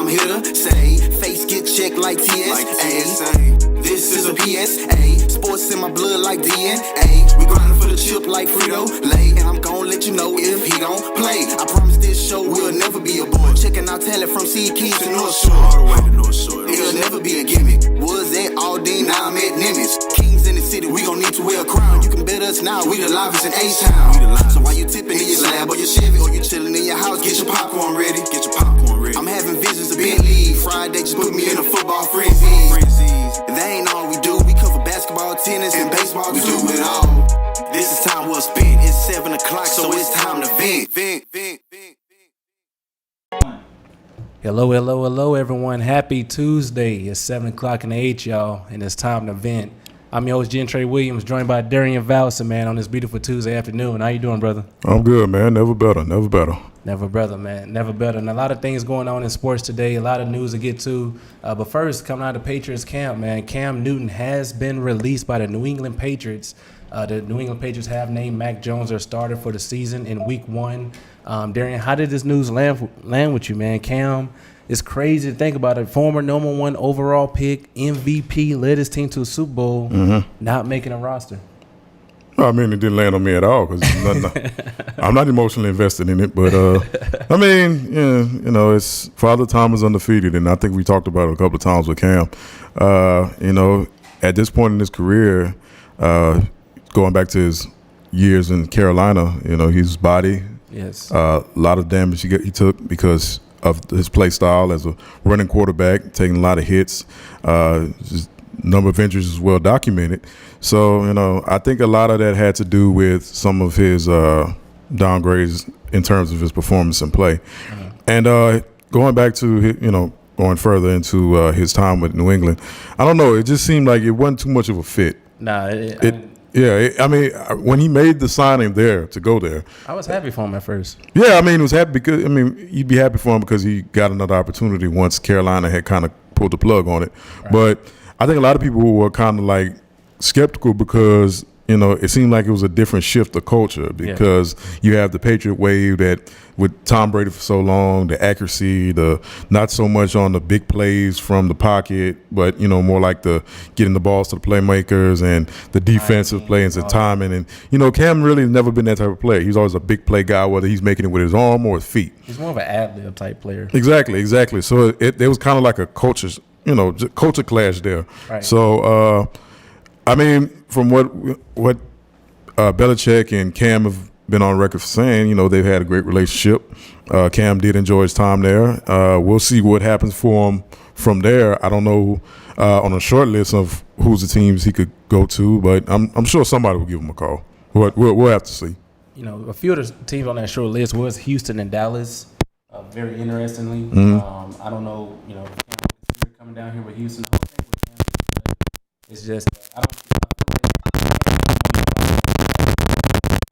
I'm here to say, face get checked like TSA. This is a PSA. Sports in my blood like DNA. We grinding for the chip like Frito-Lay. And I'm gon' let you know if he don't play. I promise this show will never be a bore. Checking out talent from Sea Keys to North Shore. All the way to North Shore. It'll never be a gimmick. Was at Aldine, now I'm at Nimitz. Kings in the city, we gon' need to wear a crown. You can bet us now, we the livest in A-Town. So while you tipping in your slab or your Chevy, or you chilling in your house, get your popcorn ready. Get your popcorn ready. I'm having visions of Bentley. Friday just put me in a football frenzy. That ain't all we do. We cover basketball, tennis, and baseball. We do it all. This is time well spent. It's 7 o'clock, so it's time to vent. Hello, everyone. Happy Tuesday. It's 7 o'clock in the 8, y'all, and it's time to vent. I'm your host, Gentre Williams, joined by Darrian Valsin, man, on this beautiful Tuesday afternoon. How you doing, brother? I'm good, man. Never better. Never better, man. Never better. And a lot of things going on in sports today, a lot of news to get to. But first, coming out of the Patriots camp, man, Cam Newton has been released by the New England Patriots. The New England Patriots have named Mac Jones their starter for the season in Week 1. Darrian, how did this news land with you, man? Cam, it's crazy to think about it. Former number 1 overall pick, MVP, led his team to a Super Bowl, not making a roster. I mean, it didn't land on me at all because I'm not emotionally invested in it. But, I mean, you know, it's Father Time is undefeated, and I think we talked about it a couple of times with Cam. You know, at this point in his career, going back to his years in Carolina, you know, his body, a lot of damage he took because of his play style as a running quarterback, taking a lot of hits. His number of injuries is well documented. So, you know, I think a lot of that had to do with some of his downgrades in terms of his performance and play. And going back to, you know, going further into his time with New England, I don't know. It just seemed like it wasn't too much of a fit. I mean, when he made the signing there to go there, I was happy for him at first. Yeah, I mean, he was happy because, I mean, you'd be happy for him because he got another opportunity once Carolina had kind of pulled the plug on it. Right. But I think a lot of people were kind of like skeptical because, you know, it seemed like it was a different shift of culture because you have the Patriot wave that with Tom Brady for so long, the accuracy, the not so much on the big plays from the pocket, but, you know, more like the getting the balls to the playmakers and the defensive plays and timing. And, you know, Cam really never been that type of player. He's always a big play guy, whether he's making it with his arm or his feet. He's more of an ad-lib type player. Exactly. So it was kind of like a culture clash there. Right. So, I mean, from what Belichick and Cam have been on record for saying, you know, they've had a great relationship. Cam did enjoy his time there. We'll see what happens for him from there. I don't know on a short list of who's the teams he could go to, but I'm sure somebody will give him a call. We'll have to see. You know, a few of the teams on that short list was Houston and Dallas. Very interestingly, I don't know, you know, coming down here with Houston. It's just I don't.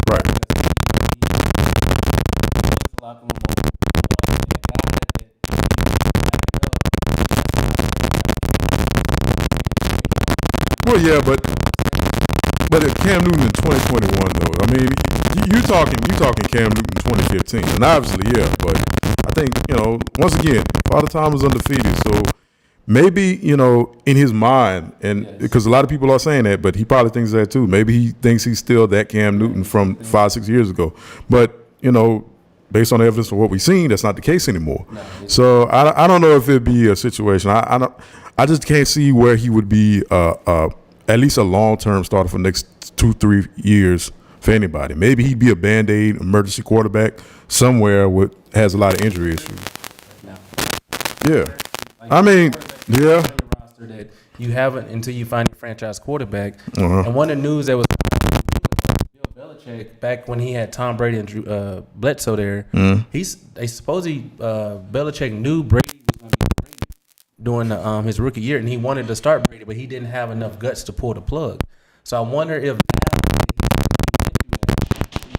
Right. Well, yeah, but if Cam Newton in 2021 though, I mean, you talking Cam Newton 2015, and obviously, yeah, but I think, you know, once again, Father Time is undefeated, so. Maybe, you know, in his mind, and because a lot of people are saying that, but he probably thinks that too. Maybe he thinks he's still that Cam Newton from 5-6 years ago. But, you know, based on the evidence of what we've seen, that's not the case anymore. So I don't know if it'd be a situation. I just can't see where he would be at least a long-term starter for the next 2-3 years for anybody. Maybe he'd be a Band-Aid emergency quarterback somewhere has a lot of injury issues. Yeah. I mean, yeah. That you haven't until you find your franchise quarterback. And one of the news that was Bill Belichick back when he had Tom Brady and Bledsoe there, Belichick knew Brady was going to be Brady during his rookie year, and he wanted to start Brady, but he didn't have enough guts to pull the plug. So I wonder if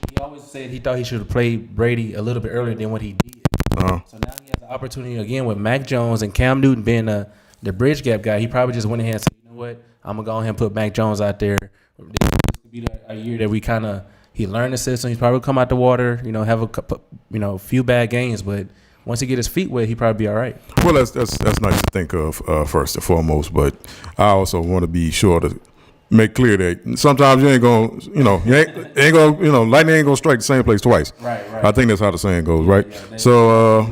he always said he thought he should have played Brady a little bit earlier than what he did. So now he has the opportunity again with Mac Jones and Cam Newton being the bridge gap guy. He probably just went ahead and said, you know what, I'm going to go ahead and put Mac Jones out there. This could be a year that he learned the system. He's probably come out the water, you know, have a few bad games, but once he get his feet wet, he probably be all right. Well, that's nice to think of first and foremost, but I also want to be sure to make clear that sometimes you ain't gonna, you ain't gonna, lightning ain't gonna strike the same place twice. Right. I think that's how the saying goes, right? Yeah, So,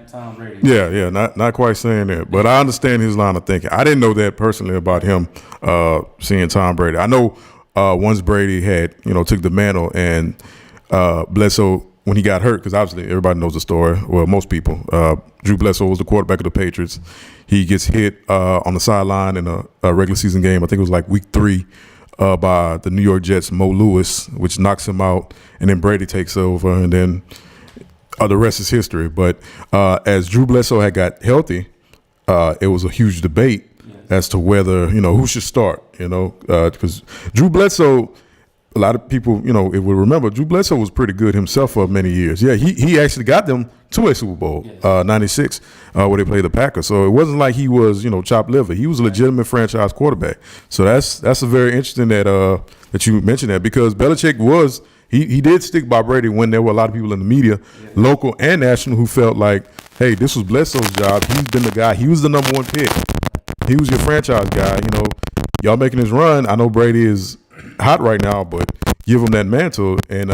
Tom Brady. yeah, not quite saying that, but I understand his line of thinking. I didn't know that personally about him seeing Tom Brady. I know once Brady had, took the mantle and Bledsoe, when he got hurt, because obviously everybody knows the story. Well, most people. Drew Bledsoe was the quarterback of the Patriots. He gets hit on the sideline in a regular season game. I think it was like week 3 by the New York Jets' Mo Lewis, which knocks him out. And then Brady takes over, and then the rest is history. But as Drew Bledsoe had got healthy, it was a huge debate as to whether, who should start, because Drew Bledsoe, a lot of people, it will remember Drew Bledsoe was pretty good himself for many years. Yeah, he actually got them to a Super Bowl, 96, where they played the Packers. So it wasn't like he was, chopped liver. He was a legitimate franchise quarterback. So that's a very interesting that you mentioned that, because Belichick was he did stick by Brady when there were a lot of people in the media, local and national, who felt like, hey, this was Bledsoe's job. He's been the guy. He was the number 1 pick. He was your franchise guy. Y'all making this run. I know Brady is hot right now, but give him that mantle. And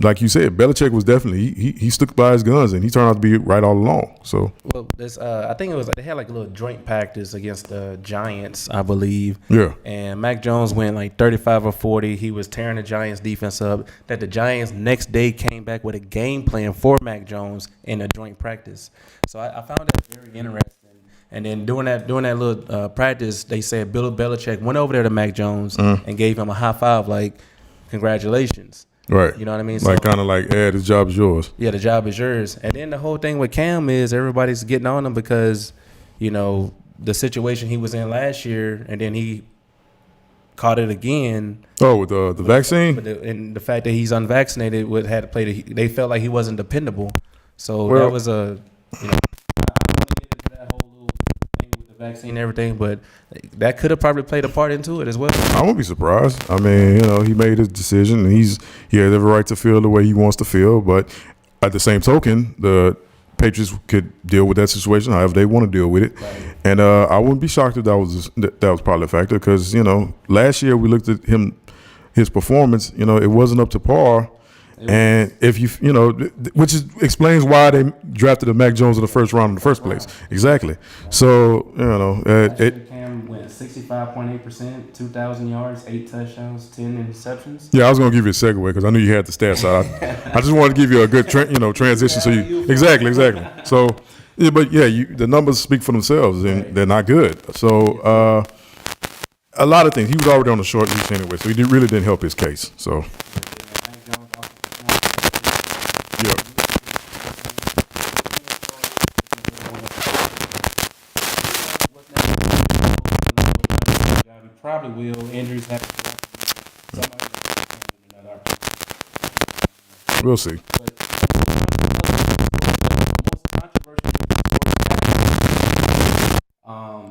like you said, Belichick was definitely he stuck by his guns, and he turned out to be right all along. So, well, I think it was they had like a little joint practice against the Giants, I believe. Yeah. And Mac Jones went like 35 or 40. He was tearing the Giants defense up. That the Giants next day came back with a game plan for Mac Jones in a joint practice. So I found that very interesting. And then during that little practice, they said Bill Belichick went over there to Mac Jones and gave him a high five, like, congratulations. Right. You know what I mean? Like, kind of like, this job is yours. Yeah, the job is yours. And then the whole thing with Cam is everybody's getting on him because, the situation he was in last year, and then he caught it again. Oh, with the vaccine? And the fact that he's unvaccinated had to play. They felt like he wasn't dependable. So well, that was I don't want to get into that whole little thing with the vaccine and everything, but that could have probably played a part into it as well. I won't be surprised. I mean, he made his decision, and he has every right to feel the way he wants to feel. But at the same token, the Patriots could deal with that situation however they want to deal with it. Right. And I wouldn't be shocked if that was probably a factor, because last year we looked at his performance. It wasn't up to par. And if which explains why they drafted a Mac Jones in the first round in the first place. Exactly. So, Cam went 65.8%, 2,000 yards, 8 touchdowns, 10 interceptions. Yeah, I was gonna give you a segue because I knew you had the stats. I just wanted to give you a good transition. So you exactly. So, the numbers speak for themselves, and they're not good. So, a lot of things. He was already on the short leash anyway, so he really didn't help his case. So. Yeah. Probably will. Injuries happen. We'll see.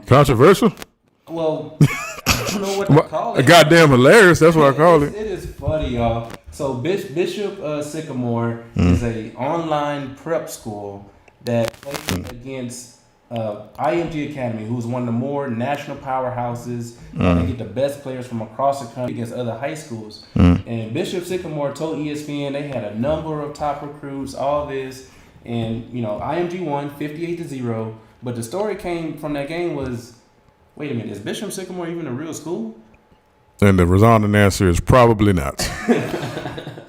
Controversial? Well, I don't know what to call it. Goddamn hilarious. That's what I call it. It is funny, y'all. So Bishop Sycamore is a online prep school that plays against IMG Academy, who's one of the more national powerhouses. They get the best players from across the country against other high schools. And Bishop Sycamore told ESPN they had a number of top recruits, all this. And, IMG won 58-0. But the story came from that game was, wait a minute, is Bishop Sycamore even a real school? And the resounding answer is probably not.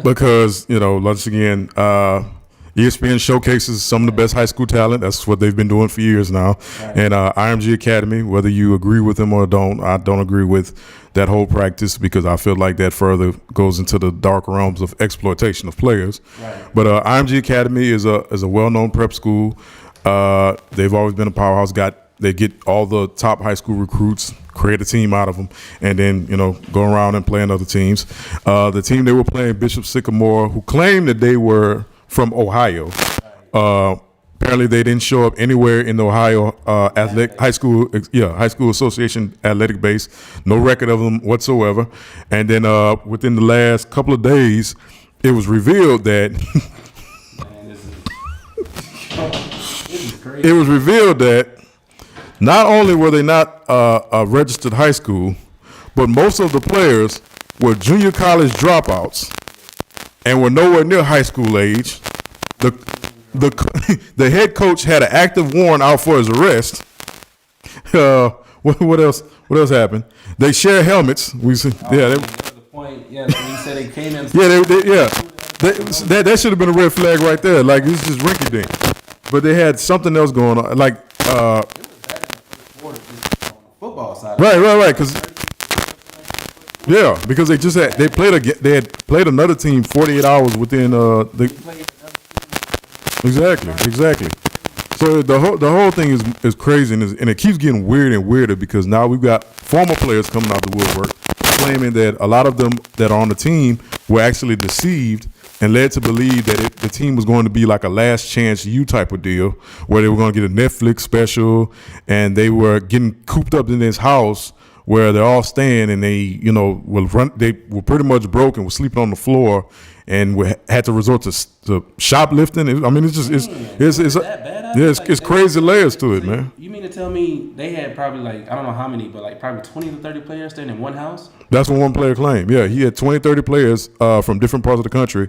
Because, once again, ESPN showcases some of the best high school talent. That's what they've been doing for years now. Right. And IMG Academy, whether you agree with them or don't, I don't agree with that whole practice, because I feel like that further goes into the dark realms of exploitation of players. Right. But IMG Academy is a well-known prep school. They've always been a powerhouse. They get all the top high school recruits, create a team out of them, and then, go around and play in other teams. The team they were playing, Bishop Sycamore, who claimed that they were from Ohio. Apparently they didn't show up anywhere in the Ohio high school association athletic base. No record of them whatsoever. And then within the last couple of days, it was revealed that crazy. It was revealed that not only were they not a registered high school, but most of the players were junior college dropouts and were nowhere near high school age. The head coach had an active warrant out for his arrest. What else? What else happened? They share helmets. We said, That was the point. Yeah, when you said they came in. That should have been a red flag right there. Like, it's just rinky dink. But they had something else going on. Like, football side. Right. Because they had played another team 48 hours within Exactly. So the whole thing is crazy, and it keeps getting weirder and weirder because now we've got former players coming out the woodwork claiming that a lot of them that are on the team were actually deceived and led to believe that the team was going to be like a last chance you type of deal where they were going to get a Netflix special and they were getting cooped up in this house where they're all staying and they were pretty much broke and were sleeping on the floor and had to resort to shoplifting. It's crazy layers to it, man. You mean to tell me they had probably like, I don't know how many, but like probably 20 to 30 players staying in one house? That's what one player claimed. Yeah, he had 20, 30 players from different parts of the country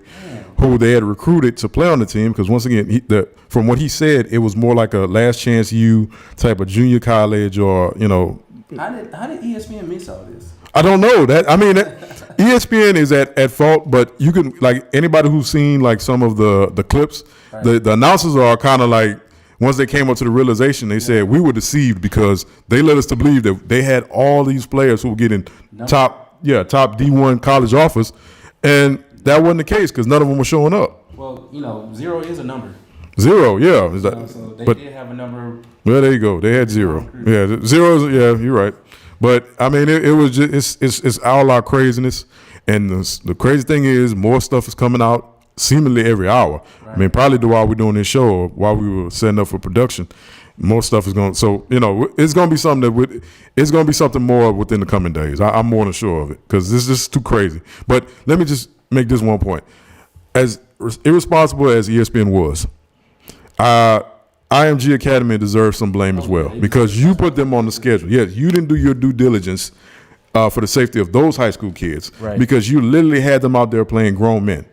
who they had recruited to play on the team because once again, from what he said, it was more like a last chance you type of junior college or, How did ESPN miss all this? I don't know that. I mean, ESPN is at fault, but you can, like, anybody who's seen like some of the clips, right. the announcers are kind of like, once they came up to the realization, they said we were deceived because they led us to believe that they had all these players who were getting top D1 college offers, and that wasn't the case because none of them were showing up. Well, 0 is a number. 0, yeah. So they did have a number. Well, there you go. They had 0. Yeah, 0 is, yeah, you're right. But I mean, it was just it's all our craziness, and the crazy thing is more stuff is coming out seemingly every hour. Right. I mean, probably while we're doing this show or while we were setting up for production, more stuff is going. So it's going to be something it's going to be something more within the coming days. I'm more than sure of it because this is too crazy. But let me just make this one point: as irresponsible as ESPN was, IMG Academy deserves some blame as well because you put them on the schedule. Yes, you didn't do your due diligence for the safety of those high school kids because you literally had them out there playing grown men.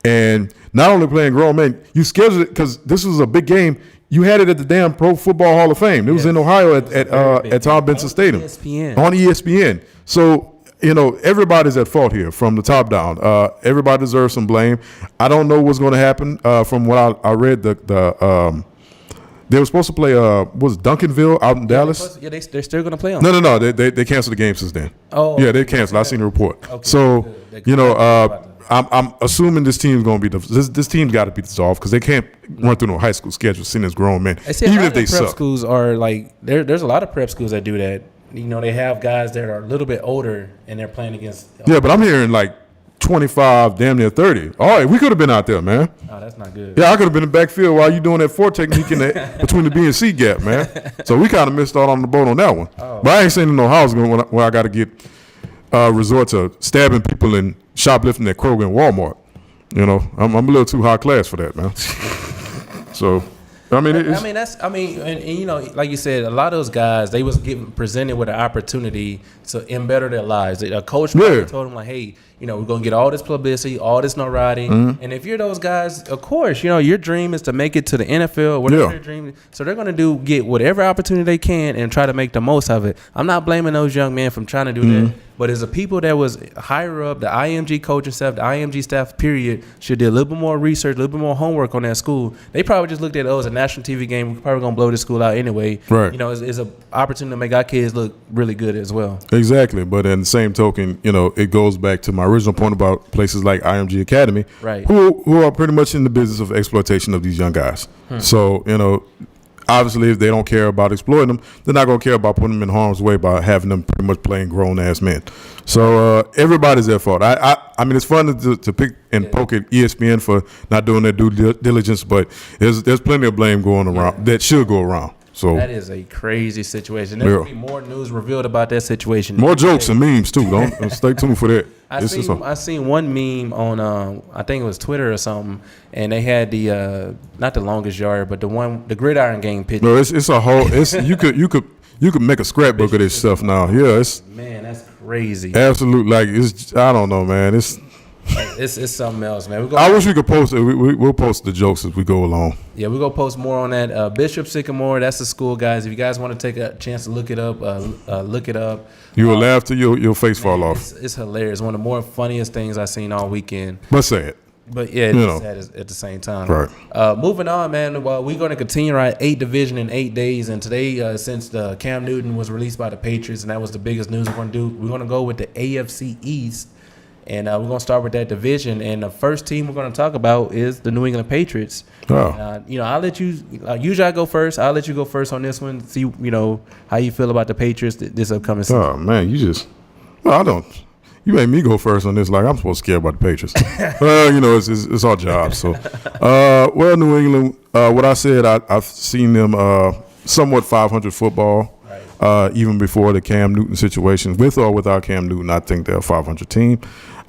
And not only playing grown men, you scheduled it because this was a big game. You had it at the damn Pro Football Hall of Fame. It was in Ohio at Tom Benson Stadium. On ESPN. So, everybody's at fault here from the top down. Everybody deserves some blame. I don't know what's going to happen. From what I read, they were supposed to play, was Duncanville out in Dallas? They're still going to play on. No. They canceled the game since then. Oh. Yeah, they canceled. I seen the report. Okay, so, I'm assuming this team's going to be this team's got to be dissolved because they can't run through no high school schedule seeing as grown men, even if they suck. Prep schools are like there's a lot of prep schools that do that. They have guys that are a little bit older and they're playing against. Yeah, but I'm hearing like 25, damn near 30. All right, we could have been out there, man. Oh, that's not good. Yeah, I could have been in the backfield while you doing that 4 technique in between the B and C gap, man. So we kind of missed out on the boat on that one. Oh. But I ain't saying no house where I got to get resort to stabbing people and shoplifting at Kroger and Walmart. I'm a little too high class for that, man. So, I mean, and like you said, a lot of those guys, they was presented with an opportunity to better their lives. A coach probably told them like, hey, we're going to get all this publicity, all this notoriety. Mm-hmm. And if you're those guys, of course, your dream is to make it to the NFL, whatever your dream is. So they're going to get whatever opportunity they can and try to make the most of it. I'm not blaming those young men from trying to do that. But as a people that was higher up, the IMG coaching staff, the IMG staff, period, should do a little bit more research, a little bit more homework on that school. They probably just looked at, it's a national TV game. We're probably going to blow this school out anyway. Right. It's an opportunity to make our kids look really good as well. Exactly. But in the same token, it goes back to my original point about places like IMG Academy, who are pretty much in the business of exploitation of these young guys. So, obviously, if they don't care about exploiting them, they're not going to care about putting them in harm's way by having them pretty much playing grown-ass men. So everybody's at fault. I mean, it's fun to pick and poke at ESPN for not doing their due diligence, but there's plenty of blame going around that should go around. So that is a crazy situation. There's gonna be more news revealed about that situation. More jokes and memes too. Don't stay tuned for that. I seen one meme on I think it was Twitter or something, and they had the not the longest yard, but the gridiron game picture. No, it's a whole. It's you could make a scrapbook of this stuff now. Yeah, it's man, that's crazy. Absolute, like it's. I don't know, man. It's something else, man. I wish we could post it. We'll post the jokes as we go along. Yeah, we're going to post more on that. Bishop Sycamore, that's the school, guys. If you guys want to take a chance to look it up, look it up. You will laugh till your face fall off. It's hilarious. One of the more funniest things I've seen all weekend. But sad. But, yeah, it's sad at the same time. Right. Moving on, man. Well, we're going to continue our 8 division in 8 days. And today, since the Cam Newton was released by the Patriots, and that was the biggest news we're going to do, we're going to go with the AFC East. And we're going to start with that division. And the first team we're going to talk about is the New England Patriots. Oh. And, I'll let you usually I go first. I'll let you go first on this one. See, how you feel about the Patriots this upcoming season. Oh, man, I don't. You made me go first on this like I'm supposed to care about the Patriots. It's our job. So, New England, what I said, I've seen them somewhat 500 football. Even before the Cam Newton situation, with or without Cam Newton, I think they're a 500 team.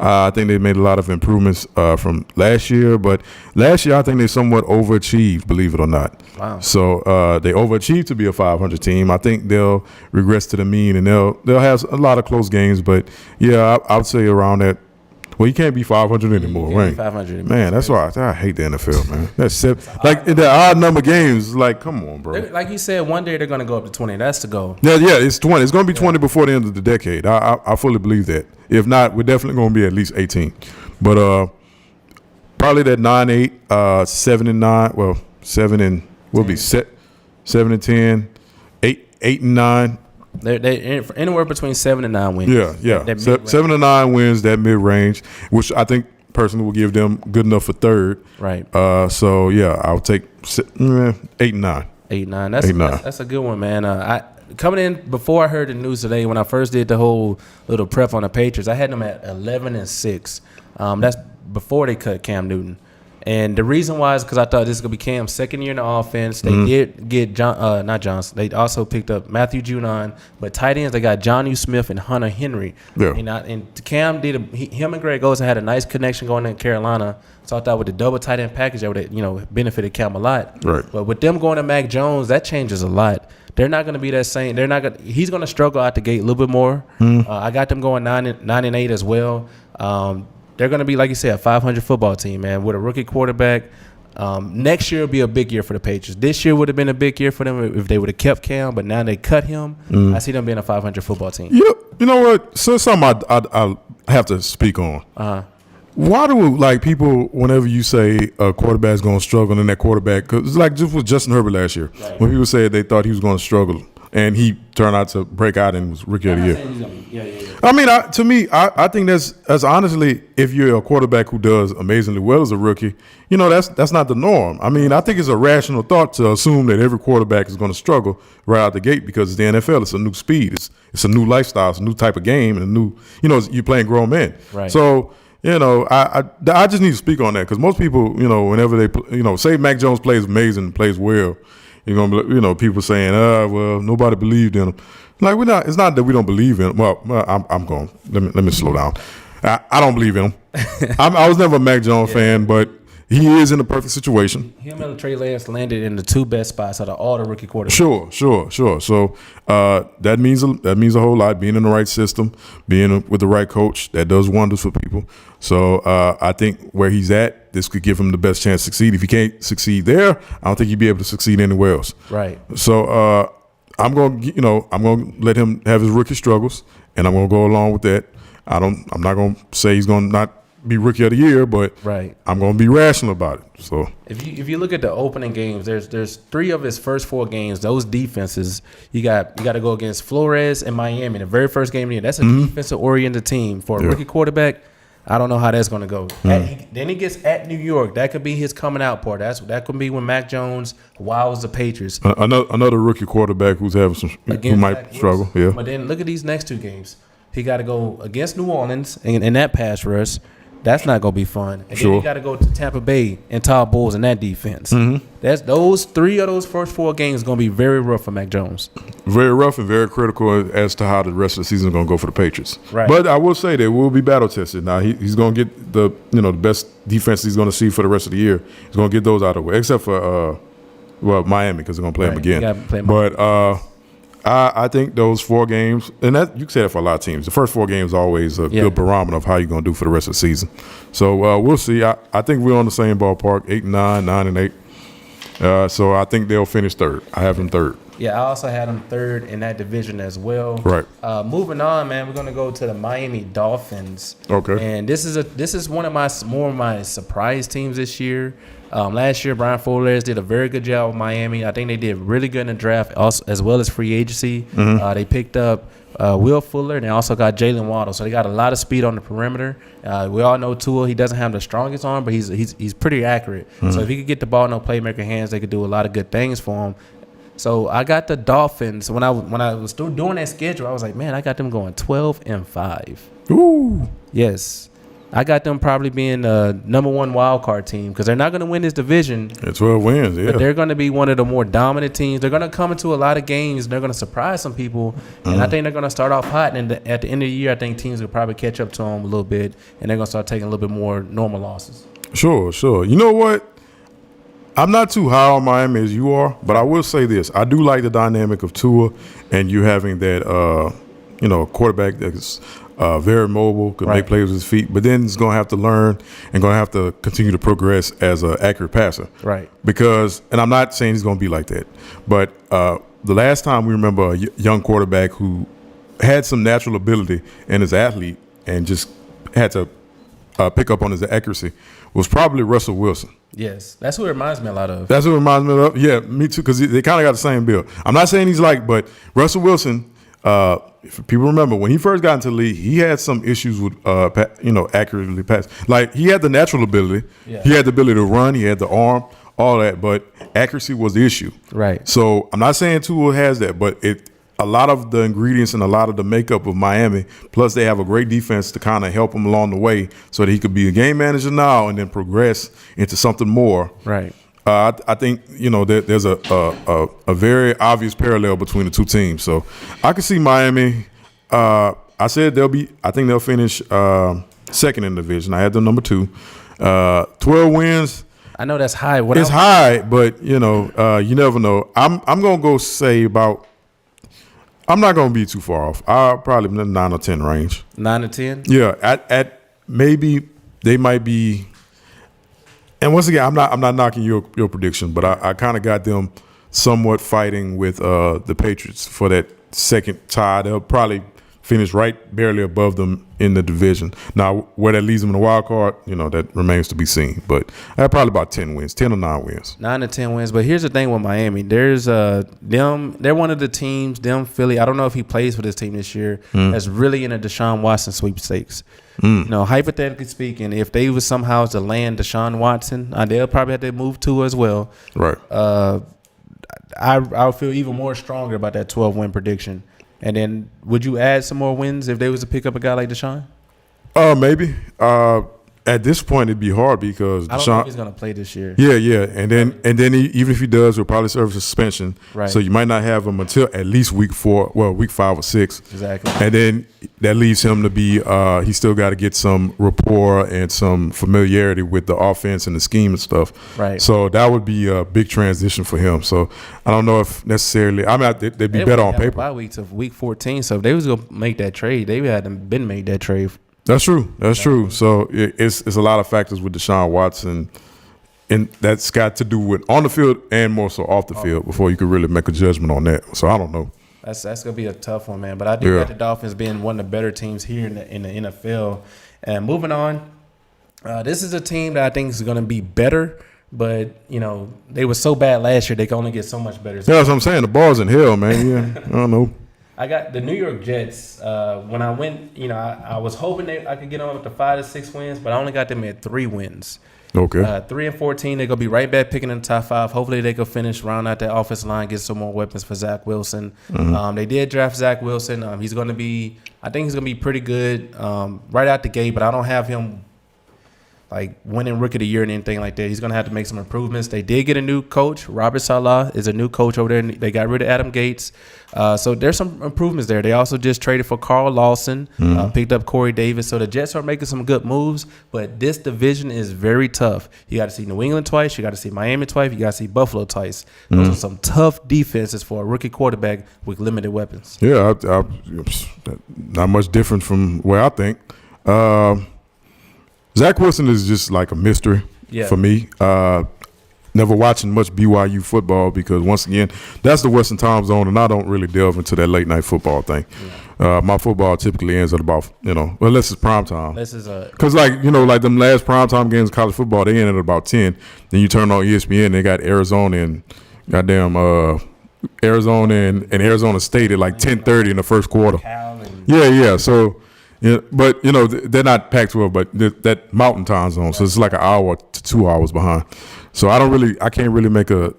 I think they made a lot of improvements from last year, but last year I think they somewhat overachieved, believe it or not. Wow. So they overachieved to be a 500 team. I think they'll regress to the mean, and they'll have a lot of close games. But yeah, I would say around that. Well, you can't be 500 anymore, right? 500 anymore. Man, that's why I hate the NFL, man. That's like in the odd number games. Like, come on, bro. Like you said, one day they're going to go up to 20. That's the goal. Yeah, it's 20. It's going to be 20 before the end of the decade. I fully believe that. If not, we're definitely going to be at least 18. But probably that 9-8, 7-9. Well, 7 and we'll be 7-10, 8-9. They're anywhere between 7 and 9 wins. Yeah. 7 to 9 wins, that mid range, which I think personally will give them good enough for third. Right. So yeah, I'll take 8 and 9. 8 and 9. That's a good one, man. Coming in before I heard the news today, when I first did the whole little prep on the Patriots, I had them at 11-6. That's before they cut Cam Newton. And the reason why is because I thought this was going to be Cam's second year in the offense. They did get not Johnson. They also picked up Matthew Judon. But tight ends, they got Jonnu Smith and Hunter Henry. Yeah. And Cam him and Greg Olsen had a nice connection going in Carolina. So I thought with the double tight end package, that would have benefited Cam a lot. Right. But with them going to Mac Jones, that changes a lot. They're not going to be that same. He's going to struggle out the gate a little bit more. I got them going 9-8 as well. They're going to be, like you said, a 500 football team, man, with a rookie quarterback. Next year will be a big year for the Patriots. This year would have been a big year for them if they would have kept Cam, but now they cut him. I see them being a 500 football team. You know what? So something I have to speak on. Why do people, whenever you say a quarterback's going to struggle, and that quarterback, because it's like just with Justin Herbert last year, right, when people said they thought he was going to struggle, and he turned out to break out and was rookie of the year. I mean, to me, I think that's honestly, if you're a quarterback who does amazingly well as a rookie, that's not the norm. I mean, I think it's a rational thought to assume that every quarterback is going to struggle right out the gate because it's the NFL. It's a new speed. It's a new lifestyle. It's a new type of game, and a new, you're playing grown men. Right. So, I just need to speak on that because most people, whenever they, say Mac Jones plays amazing, plays well, you're gonna, people saying, well, nobody believed in him. Like we're not. It's not that we don't believe in him. Well, I'm going. Let me slow down. I don't believe in him. I was never a Mac Jones fan, but he is in a perfect situation. Him and Trey Lance landed in the 2 best spots out of all the rookie quarterbacks. Sure. So that means a whole lot. Being in the right system, being with the right coach, that does wonders for people. So I think where he's at, this could give him the best chance to succeed. If he can't succeed there, I don't think he'd be able to succeed anywhere else. Right. So I'm going to let him have his rookie struggles, and I'm going to go along with that. I'm not going to say he's going to not be rookie of the year, but right, I'm going to be rational about it. So if you look at the opening games, there's 3 of his first 4 games. Those defenses, you got to go against Flores and Miami. The very first game of the year, that's a defensive oriented team for a rookie quarterback. I don't know how that's going to go. Then he gets at New York. That could be his coming out part. That could be when Mac Jones wows the Patriots. Another rookie quarterback who's having who might struggle. Yeah. But then look at these next 2 games. He got to go against New Orleans in that pass rush. That's not gonna be fun. And then Sure. you got to go to Tampa Bay and Todd Bowles in that defense. That's those 3 of those first 4 games gonna be very rough for Mac Jones. Very rough and very critical as to how the rest of the season is going to go for the Patriots. Right. But I will say they will be battle tested. Now he's going to get the best defense he's going to see for the rest of the year. He's going to get those out of the way, except for Miami because they're going to play him again. You gotta play but I think those 4 games, and that you can say that for a lot of teams. The first 4 games are always a good barometer of how you're going to do for the rest of the season. So we'll see. I think we're on the same ballpark, 8-9, 9-8. So I think they'll finish third. I have them third. Yeah, I also had them third in that division as well. Right. Moving on, man, we're gonna go to the Miami Dolphins. Okay. And this is one of my surprise teams this year. Last year, Brian Flores did a very good job with Miami. I think they did really good in the draft, also as well as free agency. They picked up Will Fuller, and they also got Jalen Waddle. So they got a lot of speed on the perimeter. We all know Tua, he doesn't have the strongest arm, but he's pretty accurate. So if he could get the ball in no playmaker hands, they could do a lot of good things for him. So I got the Dolphins. When I was still doing that schedule, I was like, man, I got them going 12-5. Ooh. Yes. I got them probably being the number 1 wild card team because they're not going to win this division. Yeah, 12 wins, yeah. But they're going to be one of the more dominant teams. They're going to come into a lot of games. They're going to surprise some people. And I think they're going to start off hot. And at the end of the year, I think teams will probably catch up to them a little bit. And they're going to start taking a little bit more normal losses. Sure. You know what? I'm not too high on Miami as you are, but I will say this. I do like the dynamic of Tua and you having that, quarterback that's very mobile, could make plays with his feet, but then he's going to have to learn and going to have to continue to progress as an accurate passer. Right. Because, and I'm not saying he's going to be like that, but the last time we remember a young quarterback who had some natural ability in his athlete and just had to pick up on his accuracy was probably Russell Wilson. Yes, that's who it reminds me a lot of. That's what it reminds me of. Yeah, me too, because they kind of got the same build. I'm not saying he's like, but Russell Wilson, if people remember, when he first got into the league, he had some issues with, accurately pass. Like, he had the natural ability. Yeah. He had the ability to run. He had the arm, all that, but accuracy was the issue. Right. So I'm not saying Tua has that, but a lot of the ingredients and a lot of the makeup of Miami, plus they have a great defense to kind of help him along the way so that he could be a game manager now and then progress into something more. Right. I think, there's a very obvious parallel between the two teams. So I can see Miami. I said I think they'll finish second in the division. I had them number 2. 12 wins. I know that's high. It's high, but, you never know. I'm going to go say about – I'm not going to be too far off. I'll probably be in the 9 or 10 range. 9 or 10? Yeah, at maybe they might be. And once again, I'm not knocking your prediction, but I kind of got them somewhat fighting with the Patriots for that second tie. They'll probably finish right barely above them in the division. Now, where that leaves them in the wild card, that remains to be seen. But I have probably about 10 wins, 10 or 9 wins. 9 to 10 wins. But here's the thing with Miami. There's them. They're one of the teams, Philly. I don't know if he plays for this team this year, that's really in a Deshaun Watson sweepstakes. Hypothetically speaking, if they was somehow to land Deshaun Watson, they'll probably have to move to as well. Right. I feel even more stronger about that 12-win prediction. And then would you add some more wins if they was to pick up a guy like Deshaun? Maybe. At this point, it'd be hard because I don't know if he's going to play this year. Yeah. And then even if he does, he'll probably serve suspension. Right. So you might not have him until at least week 5 or 6. Exactly. And then that leaves him to be he still got to get some rapport and some familiarity with the offense and the scheme and stuff. Right. So that would be a big transition for him. So I don't know if necessarily they'd be better on paper. Bye week to week 14. So if they was going to make that trade, they hadn't been made that trade. That's true. So it's a lot of factors with Deshaun Watson, and that's got to do with on the field and more so off the field before you could really make a judgment on that. So I don't know. That's gonna be a tough one, man. But I do got the Dolphins being one of the better teams here in the NFL. And moving on, this is a team that I think is gonna be better. But they were so bad last year, they can only get so much better. Yeah, that's what I'm saying. The ball's in hell, man. Yeah, I don't know. I got the New York Jets. When I went, I was hoping I could get on up to 5 to 6 wins, but I only got them at 3 wins. Okay. 3-14, they're gonna be right back picking in the top 5. Hopefully, they can finish round out that offensive line, get some more weapons for Zach Wilson. They did draft Zach Wilson. He's gonna be, I think he's gonna be pretty good right out the gate, but I don't have him like winning Rookie of the Year and anything like that. He's going to have to make some improvements. They did get a new coach. Robert Saleh is a new coach over there. They got rid of Adam Gates. So there's some improvements there. They also just traded for Carl Lawson, picked up Corey Davis. So the Jets are making some good moves, but this division is very tough. You got to see New England twice. You got to see Miami twice. You got to see Buffalo twice. Those are some tough defenses for a rookie quarterback with limited weapons. Yeah, not much different from where I think. Zach Wilson is just like a mystery for me. Never watching much BYU football because, once again, that's the Western time zone, and I don't really delve into that late night football thing. My football typically ends at about, unless it's prime time. Because, like them last prime time games in college football, they end at about 10. Then you turn on ESPN, they got Arizona and Arizona State at like 10:30 in the first quarter. Yeah. So. Yeah, but they're not Pac-12, but that mountain time zone, so it's like an hour to 2 hours behind. So I can't really make a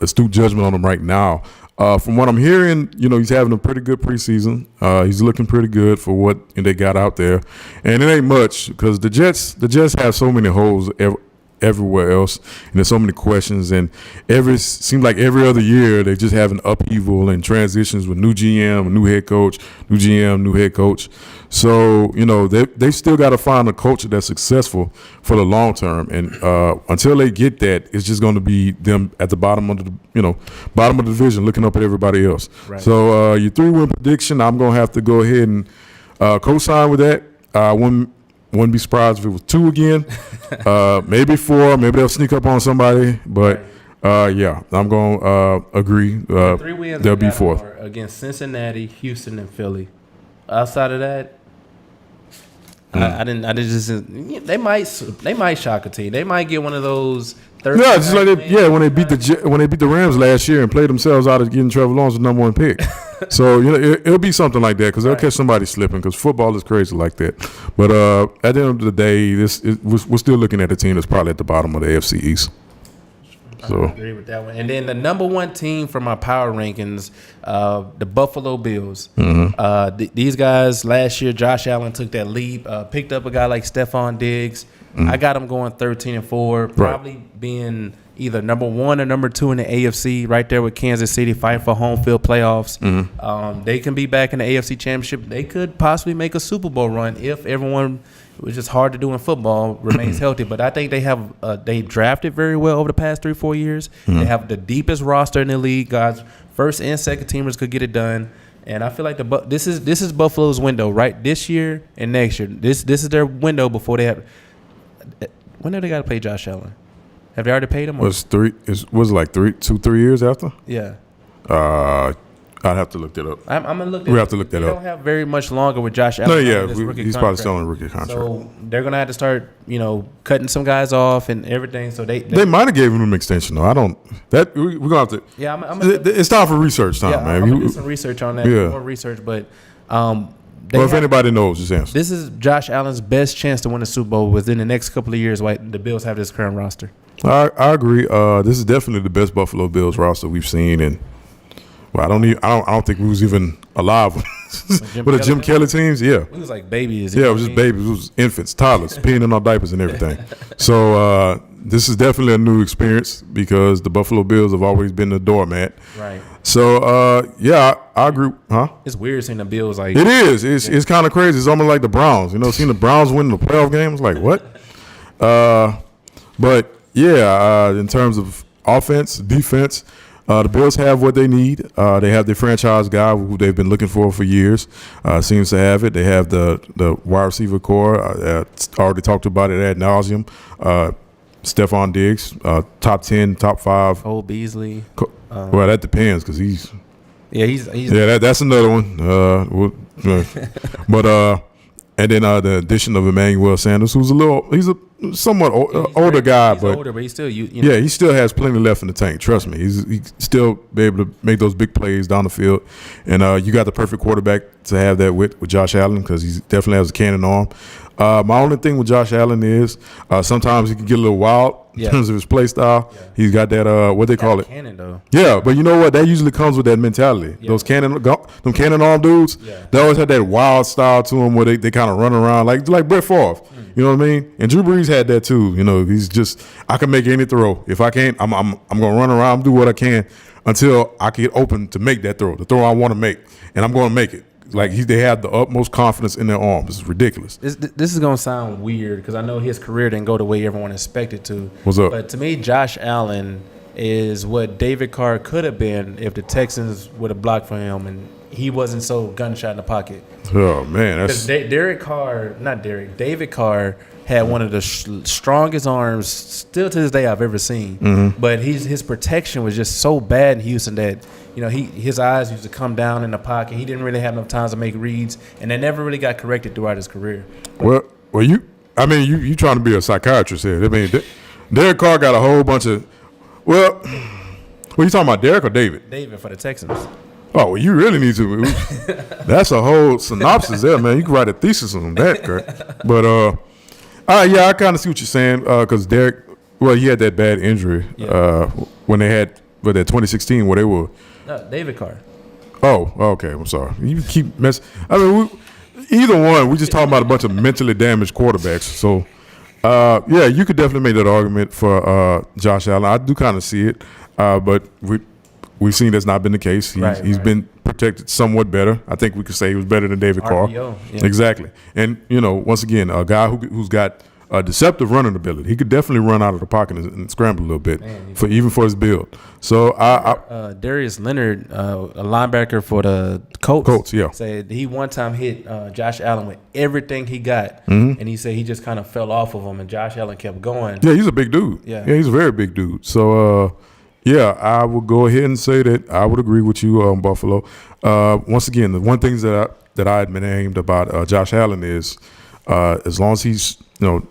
astute judgment on him right now. From what I'm hearing, he's having a pretty good preseason. He's looking pretty good for what they got out there, and it ain't much because the Jets have so many holes everywhere else, and there's so many questions, and seems like every other year they just have an upheaval and transitions with new GM, a new head coach, new GM, new head coach. So they still got to find a culture that's successful for the long term, and until they get that, it's just going to be them at the bottom of the division, looking up at everybody else. Right. So your 3-win prediction, I'm going to have to go ahead and co-sign with that. Wouldn't be surprised if it was 2 again, maybe 4. Maybe they'll sneak up on somebody. But, I'm going to agree. 3 wins they'll be 4th. Against Cincinnati, Houston, and Philly. Outside of that, I didn't just. They might shock a team. They might get one of those. Yeah, just like when they beat the Rams last year and played themselves out of getting Trevor Lawrence the number 1 pick. So it'll be something like that because they'll catch somebody slipping because football is crazy like that. But at the end of the day, we're still looking at a team that's probably at the bottom of the AFC East. So I agree with that one. And then the number 1 team for my power rankings, the Buffalo Bills. These guys last year, Josh Allen took that leap, picked up a guy like Stephon Diggs. I got them going 13-4, probably being either number 1 or number 2 in the AFC, right there with Kansas City fighting for home field playoffs. They can be back in the AFC Championship. They could possibly make a Super Bowl run if everyone, which is hard to do in football, remains healthy. But I think they drafted very well over the past 3-4 years. They have the deepest roster in the league. Guys, first and second teamers could get it done. And I feel like this is Buffalo's window, right? This year and next year. This is their window before they have. When do they got to pay Josh Allen? Have they already paid him? Was it like 3 years after? Yeah. I'd have to look that up. I'm gonna look. We have to look that up. They don't have very much longer with Josh Allen. No, yeah, he's probably still on a rookie contract. So they're gonna have to start, cutting some guys off and everything. So they might have gave him an extension though. I don't. That we're gonna have to. Yeah, it's time for research time, man. I'm gonna do some research on that. More research, but if anybody knows, just answer. This is Josh Allen's best chance to win a Super Bowl within the next couple of years. While the Bills have this current roster. I agree. This is definitely the best Buffalo Bills roster we've seen, and I don't think we was even alive with the Jim Kelly teams. Yeah, it was like babies. Yeah, it was just babies. It was infants, toddlers, peeing in our diapers and everything. So this is definitely a new experience because the Buffalo Bills have always been the doormat. Right. So I agree. Huh? It's weird seeing the Bills like. It is. It's kind of crazy. It's almost like the Browns. Seeing the Browns win the playoff game. It's like what? But yeah, in terms of offense, defense. The Bills have what they need. They have their franchise guy who they've been looking for years. Seems to have it. They have the wide receiver core. Already talked about it ad nauseum. Stephon Diggs, top 10, top 5. Cole Beasley. Well, that depends because he's. Yeah, he's. That's another one. But and then the addition of Emmanuel Sanders, he's a somewhat older guy, but older, but he's still yeah, he still has plenty left in the tank. Trust me, he's still be able to make those big plays down the field. And you got the perfect quarterback to have that with Josh Allen because he definitely has a cannon arm. My only thing with Josh Allen is sometimes he can get a little wild in terms of his play style. Yeah. He's got that what they call it. Cannon though. Yeah, but you know what? That usually comes with that mentality. Yeah. Those cannon arm dudes, they always have that wild style to them where they kind of run around like Brett Favre. You know what I mean? And Drew Brees had that too. You know, he's just, I can make any throw. If I can't, I'm gonna run around, do what I can until I get open to make that throw, the throw I want to make, and I'm gonna make it. Like they have the utmost confidence in their arms. It's ridiculous. This is gonna sound weird because I know his career didn't go the way everyone expected to. What's up? But to me, Josh Allen is what David Carr could have been if the Texans would have blocked for him and he wasn't so gunshot in the pocket. Oh man, that's David Carr had one of the strongest arms still to this day I've ever seen. Mm-hmm. But his protection was just so bad in Houston that his eyes used to come down in the pocket. He didn't really have enough time to make reads, and they never really got corrected throughout his career. Well, you trying to be a psychiatrist here. I mean, Derek Carr got a whole bunch of. Well, you talking about, Derek or David? David for the Texans. Oh, well, you really need to. That's a whole synopsis there, man. You can write a thesis on that, Kurt. But yeah, I kind of see what you're saying because Derek, he had that bad injury when they had that 2016 where they were. No, David Carr. Oh, okay. I'm sorry. You keep messing. I mean, either one. We just talking about a bunch of mentally damaged quarterbacks. So, yeah, you could definitely make that argument for Josh Allen. I do kind of see it, but we've seen that's not been the case. He's been protected somewhat better. I think we could say he was better than David Carr. Yeah. Exactly. And, once again, a guy who's got a deceptive running ability. He could definitely run out of the pocket and scramble a little bit, even for his build. So Darius Leonard, a linebacker for the Colts, said he one time hit Josh Allen with everything he got, and he said he just kind of fell off of him, and Josh Allen kept going. Yeah, he's a big dude. Yeah, he's a very big dude. So yeah, I would go ahead and say that I would agree with you on Buffalo. Once again, the one thing that I had been aimed about Josh Allen is as long as he's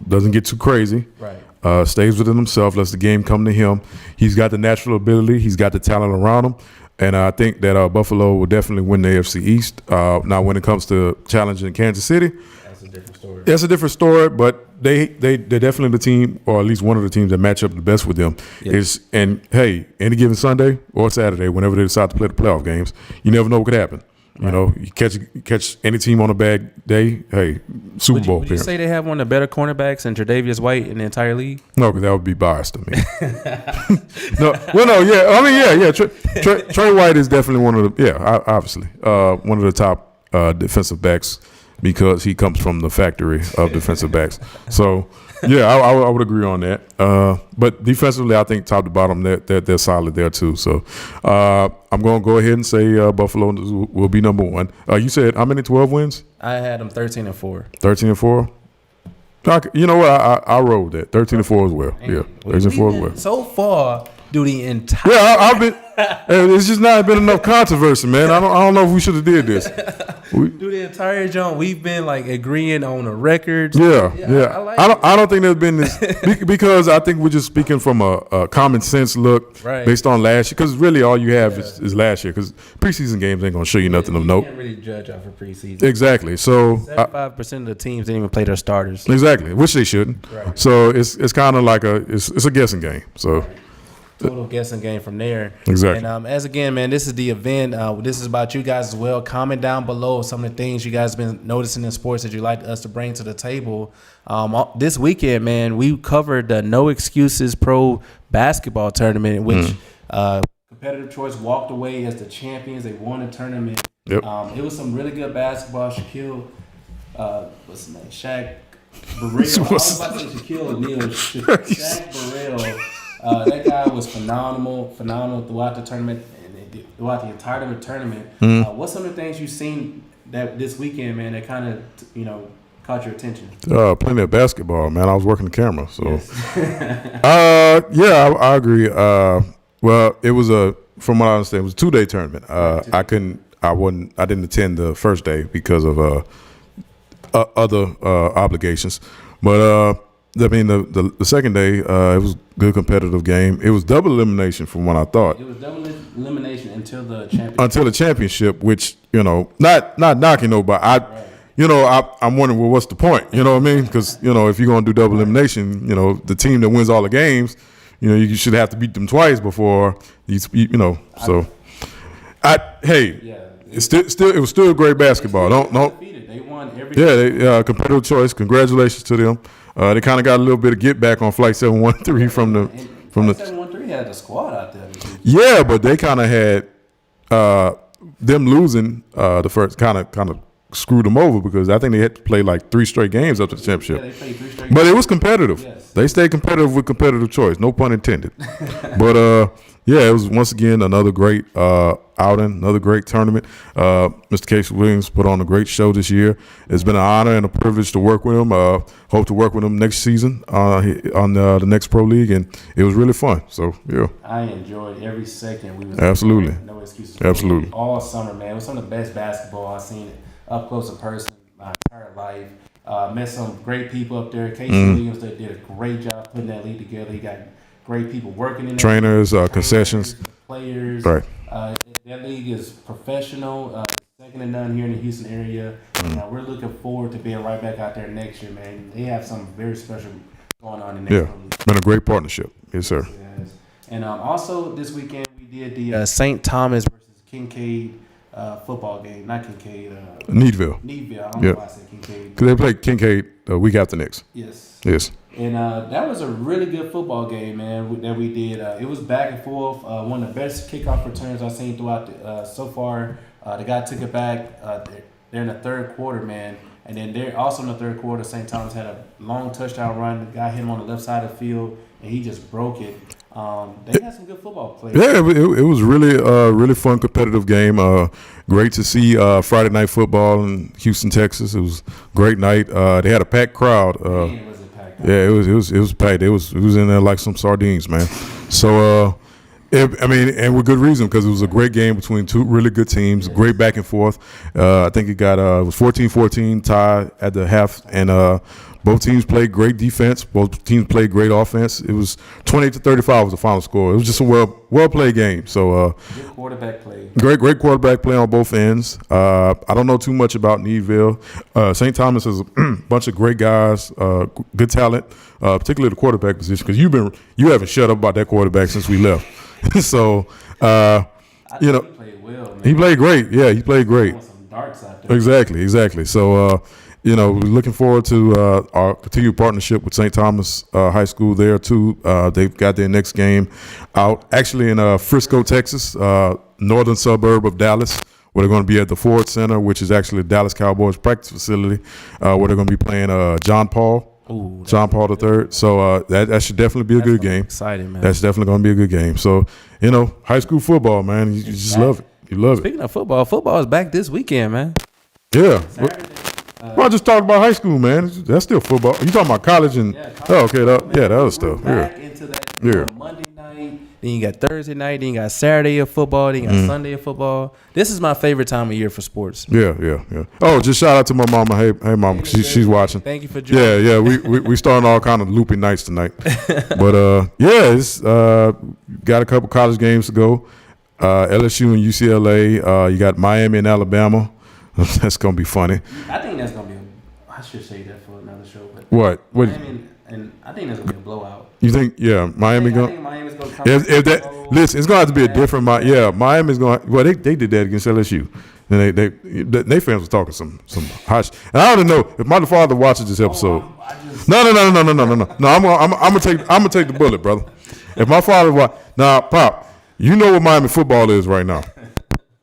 doesn't get too crazy, right? Stays within himself, lets the game come to him. He's got the natural ability. He's got the talent around him. And I think that Buffalo will definitely win the AFC East. Now, when it comes to challenging Kansas City, that's a different story. That's a different story, but they're definitely the team, or at least one of the teams that match up the best with them. And, hey, any given Sunday or Saturday, whenever they decide to play the playoff games, you never know what could happen. Right. You catch any team on a bad day, hey, Super Bowl. Would you say they have one of the better cornerbacks than Tre'Davious White in the entire league? No, because that would be biased to me. Trey White is definitely one of the, obviously, one of the top defensive backs because he comes from the factory of defensive backs. So, yeah, I would agree on that. But defensively, I think top to bottom, they're solid there too. So I'm going to go ahead and say Buffalo will be number one. You said how many? 12 wins? I had them 13-4. 13-4. You know what? I roll with that 13-4 as well. Yeah, 13-4 as well. So far, do the entire. Yeah, I've been. It's just not been enough controversy, man. I don't know if we should have did this. Do the entire jump. We've been like agreeing on the records. Yeah. I don't think there's been this because I think we're just speaking from a common sense look based on last year. Because really, all you have is last year. Because preseason games ain't gonna show you nothing of note. You can't really judge off of preseason. Exactly. So 75% of the teams didn't even play their starters. Exactly, which they shouldn't. Right. So it's kind of like it's a guessing game. So. Right. Total guessing game from there. Exactly. And as again, man, this is the event. This is about you guys as well. Comment down below some of the things you guys have been noticing in sports that you'd like us to bring to the table. This weekend, man, we covered the No Excuses Pro Basketball Tournament, in which Competitive Choice walked away as the champions. They won the tournament. Yep. It was some really good basketball. Shaquille, what's his name? Shaq Burrell. I was about to say Shaquille O'Neal. Shaq Burrell. That guy was phenomenal throughout the tournament and throughout the entire tournament. What's some of the things you've seen that this weekend, man, that kind of caught your attention? Plenty of basketball, man. I was working the camera, so yeah, I agree. Well, it was from what I understand, it was a 2-day tournament. I didn't attend the first day because of other obligations, but. I mean, the second day, it was a good competitive game. It was double elimination from what I thought. It was double elimination until the championship. Which, not knocking nobody. I'm wondering, well, what's the point? You know what I mean? Because, if you're going to do double elimination, the team that wins all the games, you should have to beat them twice before So, it was still great basketball. They won every. Yeah, competitive choice. Congratulations to them. They kind of got a little bit of get back on Flight 713 from the 713 had the squad out there. Yeah, but they kind of had them losing the first kind of screwed them over because I think they had to play like 3 straight games up to the championship. Yeah, they played 3 straight but it was competitive. Yes. They stayed competitive with competitive choice. No pun intended. But it was once again another great outing, another great tournament. Mr. Casey Williams put on a great show this year. It's been an honor and a privilege to work with him. Hope to work with him next season on the next pro league, and it was really fun. So yeah, I enjoyed every second. We was absolutely no excuses. Absolutely all summer, man. It was some of the best basketball I've seen up close in person my entire life. Met some great people up there. Casey Williams, they did a great job putting that league together. He got great people working in there. Trainers, concessions, players. Right. That league is professional, second to none here in the Houston area. We're looking forward to being right back out there next year, man. They have something very special going on in the next league. Been a great partnership. Yes, sir. Yes. And also this weekend we did the St. Thomas versus Kincaid football game. Not Kincaid. Needville. I don't know why I said Kincaid. Because they played Kincaid the week after next. Yes. And that was a really good football game, man, that we did. It was back and forth. One of the best kickoff returns I've seen throughout so far. The guy took it back. They're in the third quarter, man. And then they're also in the third quarter, St. Thomas had a long touchdown run. The guy hit him on the left side of the field, and he just broke it. They had some good football players. Yeah, it was really fun, competitive game. Great to see Friday night football in Houston, Texas. It was a great night. They had a packed crowd. Yeah, it was packed. It was in there like some sardines, man. So, and with good reason because it was a great game between 2 really good teams. Yes. Great back and forth. I think it was 14-14 tie at the half, and both teams played great defense. Both teams played great offense. It was 28-35 was the final score. It was just a well played game. So good quarterback play. Great quarterback play on both ends. I don't know too much about Needville. St. Thomas has a bunch of great guys, good talent, particularly the quarterback position. Because you haven't shut up about that quarterback since we left. So he played well. Man. He played great. Yeah, he played great. Some darts out there. Exactly. So. We're looking forward to our continued partnership with St. Thomas High School there, too. They've got their next game out, actually in Frisco, Texas, northern suburb of Dallas, where they're going to be at the Ford Center, which is actually the Dallas Cowboys practice facility, where they're going to be playing John Paul III. So that should definitely be a good game. Exciting, man. That's definitely going to be a good game. So, high school football, man, you just love it. You love it. Speaking of football is back this weekend, man. Yeah. I just talked about high school, man. That's still football. You talking about college and college, that other stuff. Back into that Monday night. Then you got Thursday night. Then you got Saturday of football. Then you got Sunday of football. This is my favorite time of year for sports. Yeah. Oh, just shout out to my mama. Hey, mama, she's watching. Thank you for joining. Yeah. We starting all kind of loopy nights tonight. But it's got a couple college games to go. LSU and UCLA. You got Miami and Alabama. That's gonna be funny. I think that's gonna be. I should say that for another show. But what? Miami and I think that's gonna be a blowout. You think? Yeah, Miami I gonna. think Miami's gonna come. If that listen, it's gonna have to be a different. Miami's going. Well, they did that against LSU. And they fans was talking some hot. And I don't know if my father watches this episode. No. I'm gonna take the bullet, brother. If my father Pop, you know what Miami football is right now.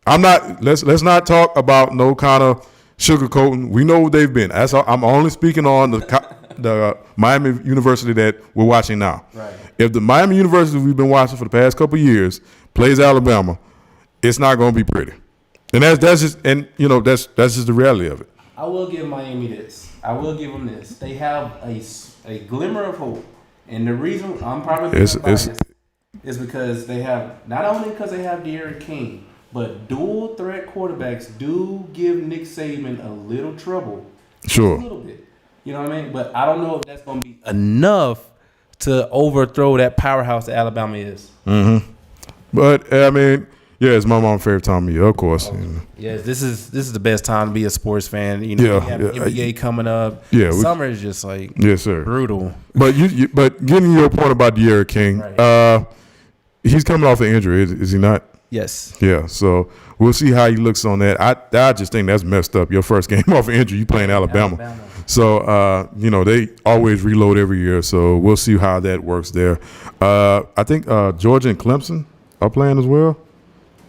I'm not. Let's not talk about no kind of sugarcoating. We know what they've been. I'm only speaking on the Miami University that we're watching now. Right. If the Miami University we've been watching for the past couple of years plays Alabama, it's not going to be pretty. And that's just just the reality of it. I will give Miami this. I will give them this. They have a glimmer of hope, and the reason I'm probably biased is because they have not only because they have Darrian King. But dual threat quarterbacks do give Nick Saban a little trouble. Sure. Just a little bit. You know what I mean? But I don't know if that's going to be enough to overthrow that powerhouse that Alabama is. Mm-hmm. But, I mean, Yeah, it's my mom's favorite time of year, of course. Yes, this is the best time to be a sports fan. You know, Yeah, you have yeah. NBA coming up. Yeah, Summer is just like Yes, sir. brutal. But but getting your point about De'Aaron King, Right. he's coming off an injury, is he not? Yes. Yeah, so we'll see how he looks on that. I just think that's messed up. Your first game off an injury, you playing Alabama. So, they always reload every year, so we'll see how that works there. I think Georgia and Clemson are playing as well.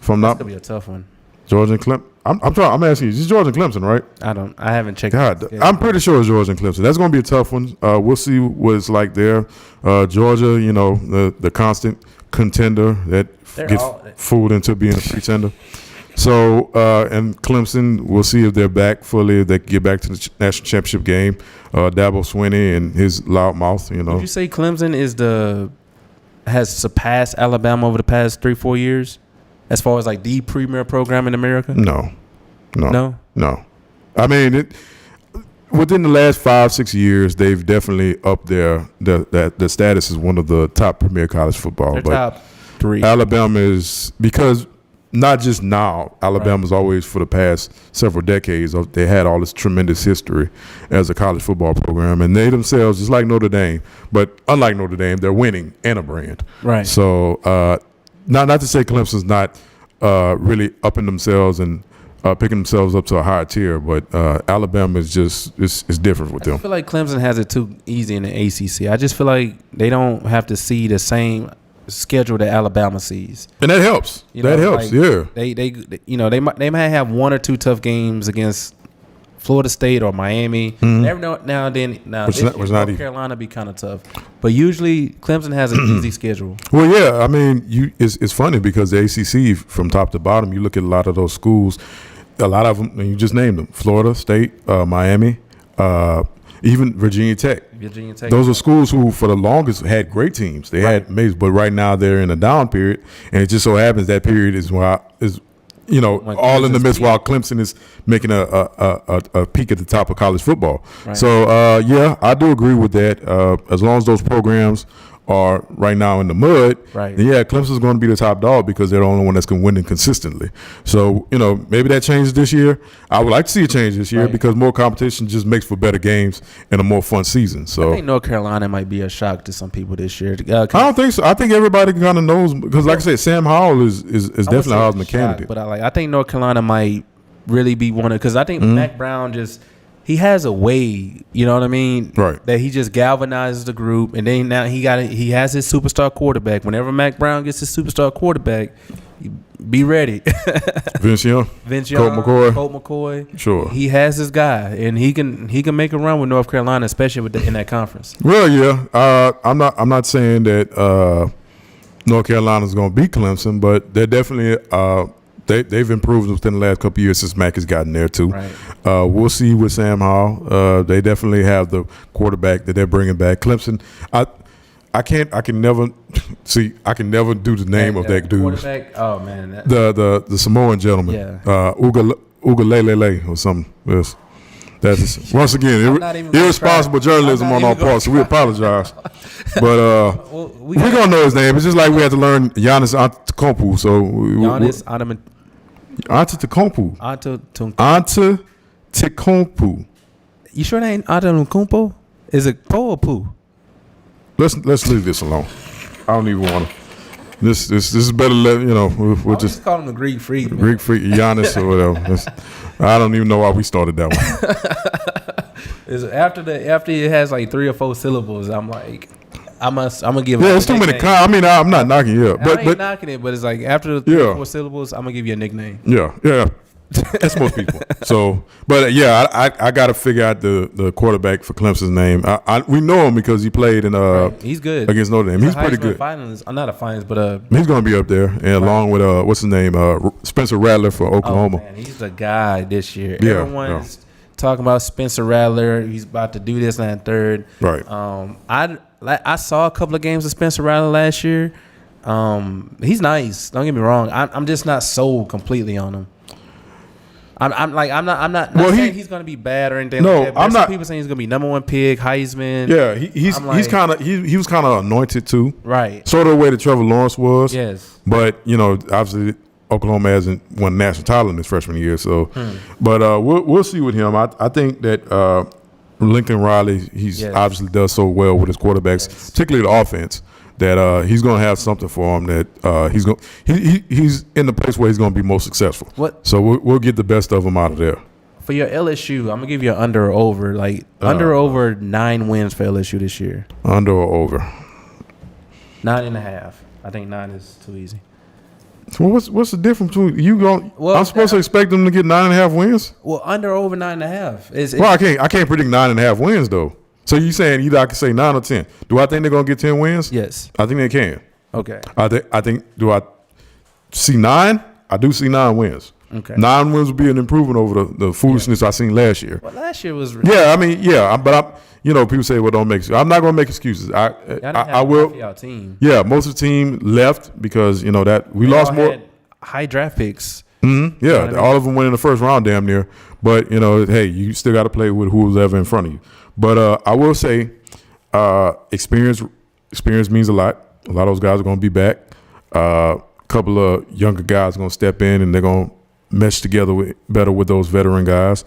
If I'm That's not gonna be a tough one. Georgia and Clemson. I'm asking you, it's Georgia and Clemson, right? I haven't checked. God, I'm pretty sure it's Georgia and Clemson. That's going to be a tough one. We'll see what it's like there. Georgia, the constant contender that gets fooled into being a pretender. So, and Clemson, we'll see if they're back fully. If they can get back to the national championship game. Dabo Swinney and his loud mouth, Would you say Clemson has surpassed Alabama over the past 3-4 years, as far as like the premier program in America? No. No. I mean, within the last 5-6 years, they've definitely upped the status as one of the top premier college football. They're but top 3. Alabama is, because not just now, Alabama's always for the past several decades, they had all this tremendous history as a college football program, and they themselves, just like Notre Dame, but unlike Notre Dame, they're winning and a brand. Right. So, not to say Clemson's not really upping themselves and picking themselves up to a higher tier, but Alabama is just is different with them. I feel like Clemson has it too easy in the ACC. I just feel like they don't have to see the same schedule that Alabama sees, and that helps. That helps. Like, they might have 1 or 2 tough games against Florida State or Miami. Mm-hmm. Every now and then, North Carolina be kind of tough, but usually Clemson has an easy schedule. Well, yeah, I mean, it's funny because the ACC, from top to bottom, you look at a lot of those schools. A lot of them, and you just named them: Florida State, Miami, even Virginia Tech. Those are schools who, for the longest, had great teams. They had amazing, but right now they're in a down period, and it just so happens that period is all in the midst while Clemson is making a peak at the top of college football. Right. So, I do agree with that. As long as those programs are right now in the mud, right, then Clemson's going to be the top dog because they're the only one that's going to win it consistently. So, maybe that changes this year. I would like to see it change this year because more competition just makes for better games and a more fun season. So I think North Carolina might be a shock to some people this year. I don't think so. I think everybody kind of knows because, like I said, Sam Howell is definitely a Heisman candidate. But I think North Carolina might really be one of, because I think Mac Brown he has a way, you know what I mean? Right. That he just galvanizes the group, and then now he has his superstar quarterback. Whenever Mac Brown gets his superstar quarterback, be ready. Vince Young, Colt McCoy. Sure. He has his guy, and he can make a run with North Carolina, especially in that conference. Well, yeah. I'm not saying that North Carolina's going to beat Clemson, but they're definitely they've improved within the last couple of years since Mac has gotten there too. Right. We'll see with Sam Howell. They definitely have the quarterback that they're bringing back. Clemson, I can never do the name of that dude. Quarterback. Oh man. The Samoan gentleman. Yeah. Ugalele or something. Yes. That's once again irresponsible journalism on our part, so we apologize. But we're gonna know his name. It's just like we had to learn Giannis Antetokounmpo. So Giannis Antetokounmpo. Antetokounmpo. You sure that ain't Antetokounmpo? Is it Po or Poo? Let's leave this alone. I don't even want to. This is better. We'll just call him the Greek freak. Greek freak, Giannis or whatever. I don't even know why we started that one. After it has like 3 or 4 syllables, I'm like, I'm gonna give. Yeah, it's too many. I'm not knocking you up, but knocking it. But it's like after the 3 or 4 syllables, I'm gonna give you a nickname. Yeah. That's most people. So, but I got to figure out the quarterback for Clemson's name. We know him because he played in he's good against Notre Dame. He's pretty good. Finalist. I'm not a finalist, but he's going to be up there, and along with what's his name, Spencer Rattler for Oklahoma. Oh, man, he's the guy this year. Yeah, everyone's talking about Spencer Rattler. He's about to do this and third. Right. I saw a couple of games of Spencer Rattler last year. He's nice. Don't get me wrong. I'm just not sold completely on him. I'm not saying he's going to be bad or anything. No, like that, but I'm not. People saying he's going to be #1 pick, Heisman. Yeah, he was kind of anointed too. Right. Sort of the way that Trevor Lawrence was. Yes. But obviously Oklahoma hasn't won a national title in his freshman year. So, but we'll see with him. I think that Lincoln Riley, he's obviously does so well with his quarterbacks, particularly the offense, that he's going to have something for him that he's in the place where he's going to be most successful. So we'll get the best of him out of there. For your LSU, I'm going to give you an under or over. Under or over 9 wins for LSU this year. Under or over? 9.5. I think 9 is too easy. Well, what's the difference between you going? I'm supposed to expect them to get 9.5 wins. Well, under or over 9.5. I can't predict 9.5 wins though. So you saying either I can say 9 or 10? Do I think they're gonna get 10 wins? Yes, I think they can. Okay. I think. Do I see 9? I do see 9 wins. Okay. 9 wins would be an improvement over the foolishness I seen last year. Well, last year was. But people say, well, don't make excuses. I'm not going to make excuses. I will. Team. Yeah, most of the team left because that we lost more. High draft picks. Mm-hmm. Yeah, all of them went in the first round, damn near. But hey, you still got to play with who's ever in front of you. But I will say, experience means a lot. A lot of those guys are going to be back. A couple of younger guys are going to step in, and they're going to mesh together better with those veteran guys.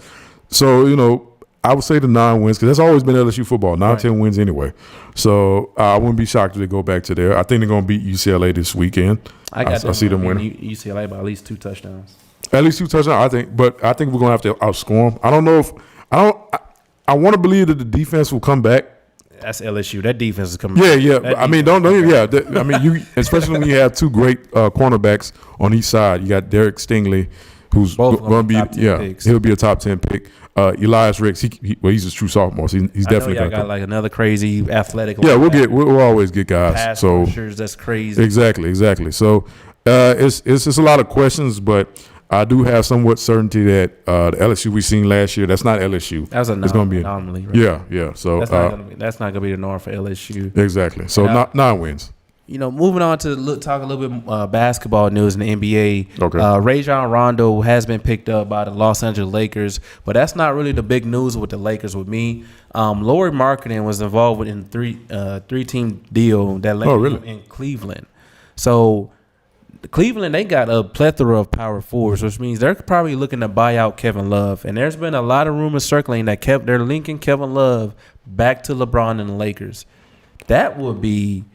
So I would say the 9 wins because that's always been LSU football. 9-10 wins anyway. So I wouldn't be shocked if they go back to there. I think they're going to beat UCLA this weekend. I see them winning. UCLA by at least 2 touchdowns. At least 2 touchdowns, I think. But I think we're going to have to outscore them. I don't know if I want to believe that the defense will come back. That's LSU. That defense is coming. Yeah. You especially when you have 2 great cornerbacks on each side. You got Derek Stingley, who's going to be picks. He'll be a top 10 pick. Elias Ricks, he's a true sophomore, so he's definitely got another crazy athletic. Yeah, we'll always get guys. Pass rushers, that's crazy. Exactly. So it's just a lot of questions, but I do have somewhat certainty that the LSU we seen last year, that's not LSU. That's an anomaly. Right? Yeah. So that's not gonna be the norm for LSU. Exactly. So 9 wins. Moving on to talk a little bit basketball news in the NBA. Okay. Rajon Rondo has been picked up by the Los Angeles Lakers, but that's not really the big news with the Lakers with me. Lori Marketing was involved in a 3-team deal that landed in Cleveland. So Cleveland, they got a plethora of power forwards, which means they're probably looking to buy out Kevin Love. And there's been a lot of rumors circling that they're linking Kevin Love back to LeBron and the Lakers. That would be,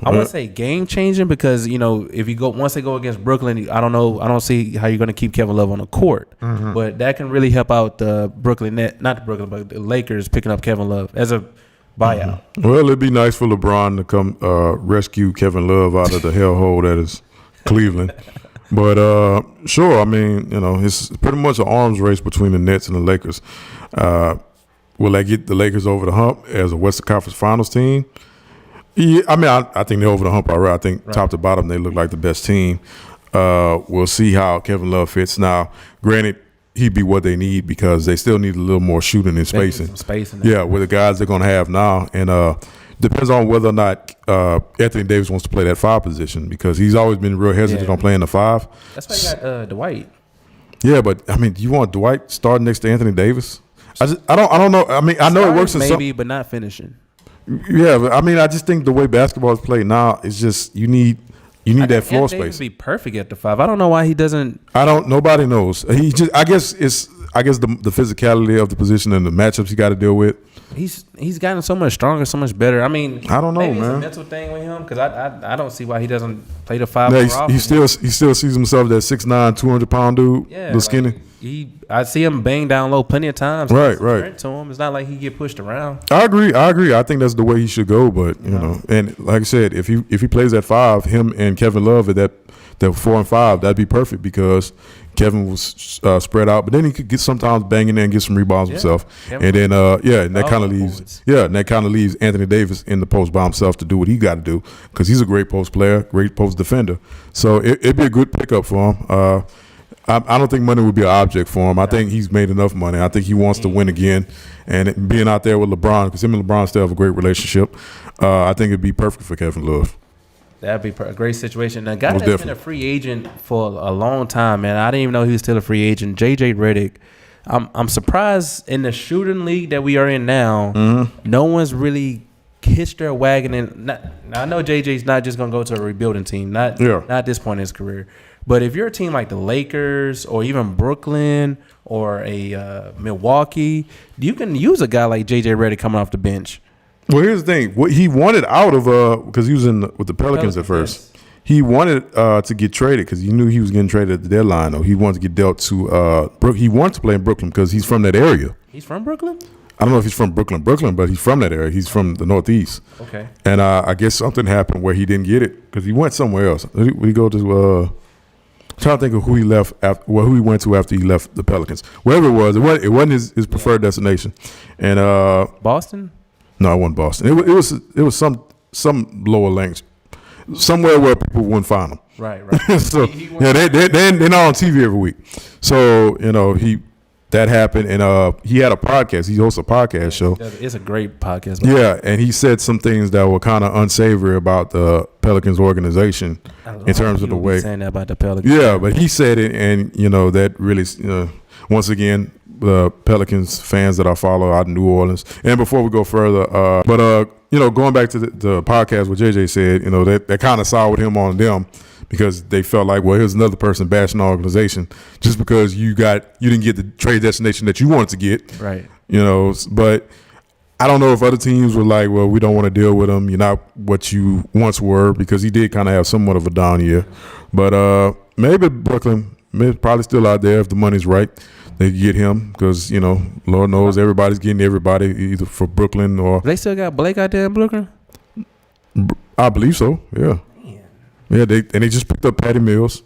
I want to say, game changing because if once they go against Brooklyn, I don't see how you're going to keep Kevin Love on the court, but that can really help out the Brooklyn but the Lakers picking up Kevin Love as a buyout. Well, it'd be nice for LeBron to come rescue Kevin Love out of the hellhole that is Cleveland. But sure, it's pretty much an arms race between the Nets and the Lakers. Will they get the Lakers over the hump as a Western Conference Finals team? Yeah, I think they're over the hump already. I think top to bottom they look like the best team. We'll see how Kevin Love fits. Now, granted, he'd be what they need because they still need a little more shooting and spacing. Some spacing. Yeah, with the guys they're going to have now. And depends on whether or not Anthony Davis wants to play that 5 position because he's always been real hesitant on playing the 5. That's why you got Dwight. Yeah, but, do you want Dwight starting next to Anthony Davis? I don't know. I know it works in maybe, but not finishing. Yeah, but I just think the way basketball is played now is just you need that floor space. Davis be perfect at the 5. I don't know why he doesn't. Nobody knows. He just. I guess the physicality of the position and the matchups he got to deal with. He's gotten so much stronger, so much better. I don't know, maybe man. It's a mental thing with him because I don't see why he doesn't play the 5 Yeah, more often. He still sees himself that 6'9", 200-pound dude. Yeah, the skinny. I see him bang down low plenty of times. Right. To him, it's not like he get pushed around. I agree. I think that's the way he should go. But and like I said, if he plays at 5, him and Kevin Love at that 4 and 5, that'd be perfect because Kevin was spread out, but then he could get sometimes bang in there and get some rebounds himself. And then and that kind of leaves Anthony Davis in the post by himself to do what he got to do because he's a great post player, great post defender. So it'd be a good pickup for him. I don't think money would be an object for him. I think he's made enough money. I think he wants to win again. And being out there with LeBron, because him and LeBron still have a great relationship, I think it'd be perfect for Kevin Love. That'd be a great situation. A guy that's been a free agent for a long time, man. I didn't even know he was still a free agent. JJ Redick. I'm surprised in the shooting league that we are in now, no one's really hitched their wagon. Now, I know JJ's not just going to go to a rebuilding team. Not at this point in his career. But if you're a team like the Lakers or even Brooklyn or a Milwaukee, you can use a guy like J.J. Redick coming off the bench. Well, here's the thing. What he wanted out of because he was with the Pelicans at first. Yes. He wanted to get traded because he knew he was getting traded at the deadline. Though he wanted to get dealt to he wanted to play in Brooklyn because he's from that area. He's from Brooklyn? I don't know if he's from Brooklyn, but he's from that area. He's from the Northeast. Okay. And I guess something happened where he didn't get it because he went somewhere else. We go to I'm trying to think of who he left who he went to after he left the Pelicans. Wherever it wasn't his preferred destination. And Boston? No, it wasn't Boston. It was some lower ranks. Somewhere where people wouldn't find him. Right. So they're not on TV every week. So that happened, and he had a podcast. He hosts a podcast show. It's a great podcast. Yeah, and he said some things that were kind of unsavory about the Pelicans organization in terms of the way. Saying that about the Pelicans. Yeah, but he said it, and that really, once again, the Pelicans fans that I follow out in New Orleans. And before we go further, going back to the podcast, what JJ said, that kind of sided with him on them because they felt like, well, here's another person bashing the organization just because you didn't get the trade destination that you wanted to get. Right. But I don't know if other teams were like, well, we don't want to deal with him. You're not what you once were, because he did kind of have somewhat of a down year. But maybe Brooklyn, probably still out there if the money's right. They can get him because, Lord knows everybody's getting everybody either for Brooklyn or. They still got Blake out there in Brooklyn? I believe so, yeah. Yeah, they just picked up Paddy Mills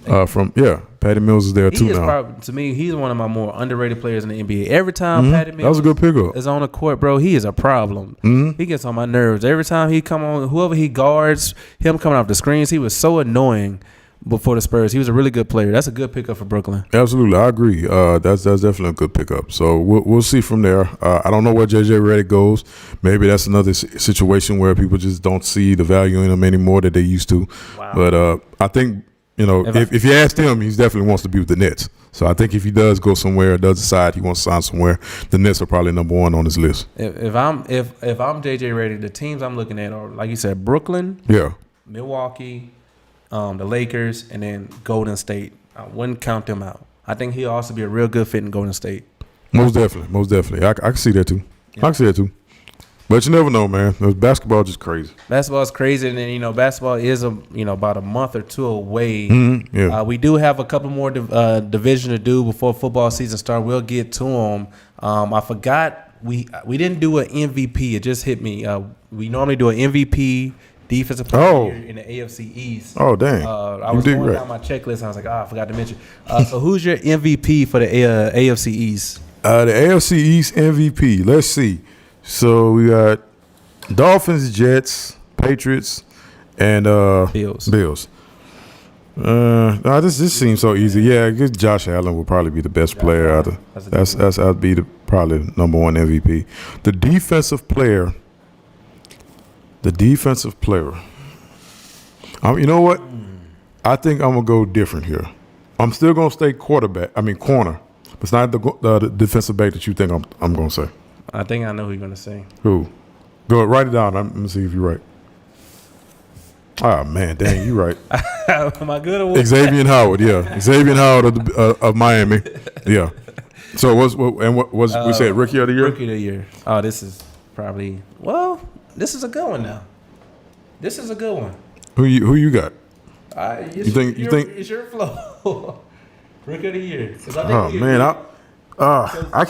Paddy Mills is there too now. To me, he's one of my more underrated players in the NBA. Every time Paddy Mills that was a good pickup. is on the court, bro, he is a problem. Mm-hmm. He gets on my nerves. Every time he come on, whoever he guards, him coming off the screens, he was so annoying before the Spurs. He was a really good player. That's a good pickup for Brooklyn. Absolutely, I agree. That's definitely a good pickup. So we'll see from there. I don't know where J.J. Redick goes. Maybe that's another situation where people just don't see the value in him anymore that they used to. Wow. But I think, if you ask him, he definitely wants to be with the Nets. So I think if he does go somewhere, does decide he wants to sign somewhere, the Nets are probably number one on his list. If I'm J.J. Redick, the teams I'm looking at are, like you said, Brooklyn, Milwaukee, the Lakers, and then Golden State. I wouldn't count them out. I think he'll also be a real good fit in Golden State. Most definitely. I can see that too. Yeah. I can see that too. But you never know, man. Basketball is just crazy. Basketball is crazy, and then basketball is about a month or two away. Mm-hmm. Yeah. We do have a couple more division to do before football season starts. We'll get to them. I forgot we didn't do an MVP. It just hit me. We normally do an MVP. Defensive player in the AFC East. Oh, dang. I was going down my checklist, and I was like, I forgot to mention. So who's your MVP for the AFC East? The AFC East MVP. Let's see. So we got Dolphins, Jets, Patriots, and Bills. This seems so easy. Yeah, I guess Josh Allen will probably be the best player out of. That'd be probably number one MVP. The defensive player. You know what? I think I'm going to go different here. I'm still going to stay corner. But it's not the defensive back that you think I'm going to say. I think I know who you're going to say. Who? Go write it down. I'm going to see if you're right. Oh, man, dang, you're right. Am I good or what? Xavier Howard, yeah. Xavier Howard of Miami. Yeah. So what we said Rookie of the Year? Rookie of the Year. Oh, this is probably this is a good one now. This is a good one. Who you got? You think it's your flow? Rookie of the Year. Oh man, I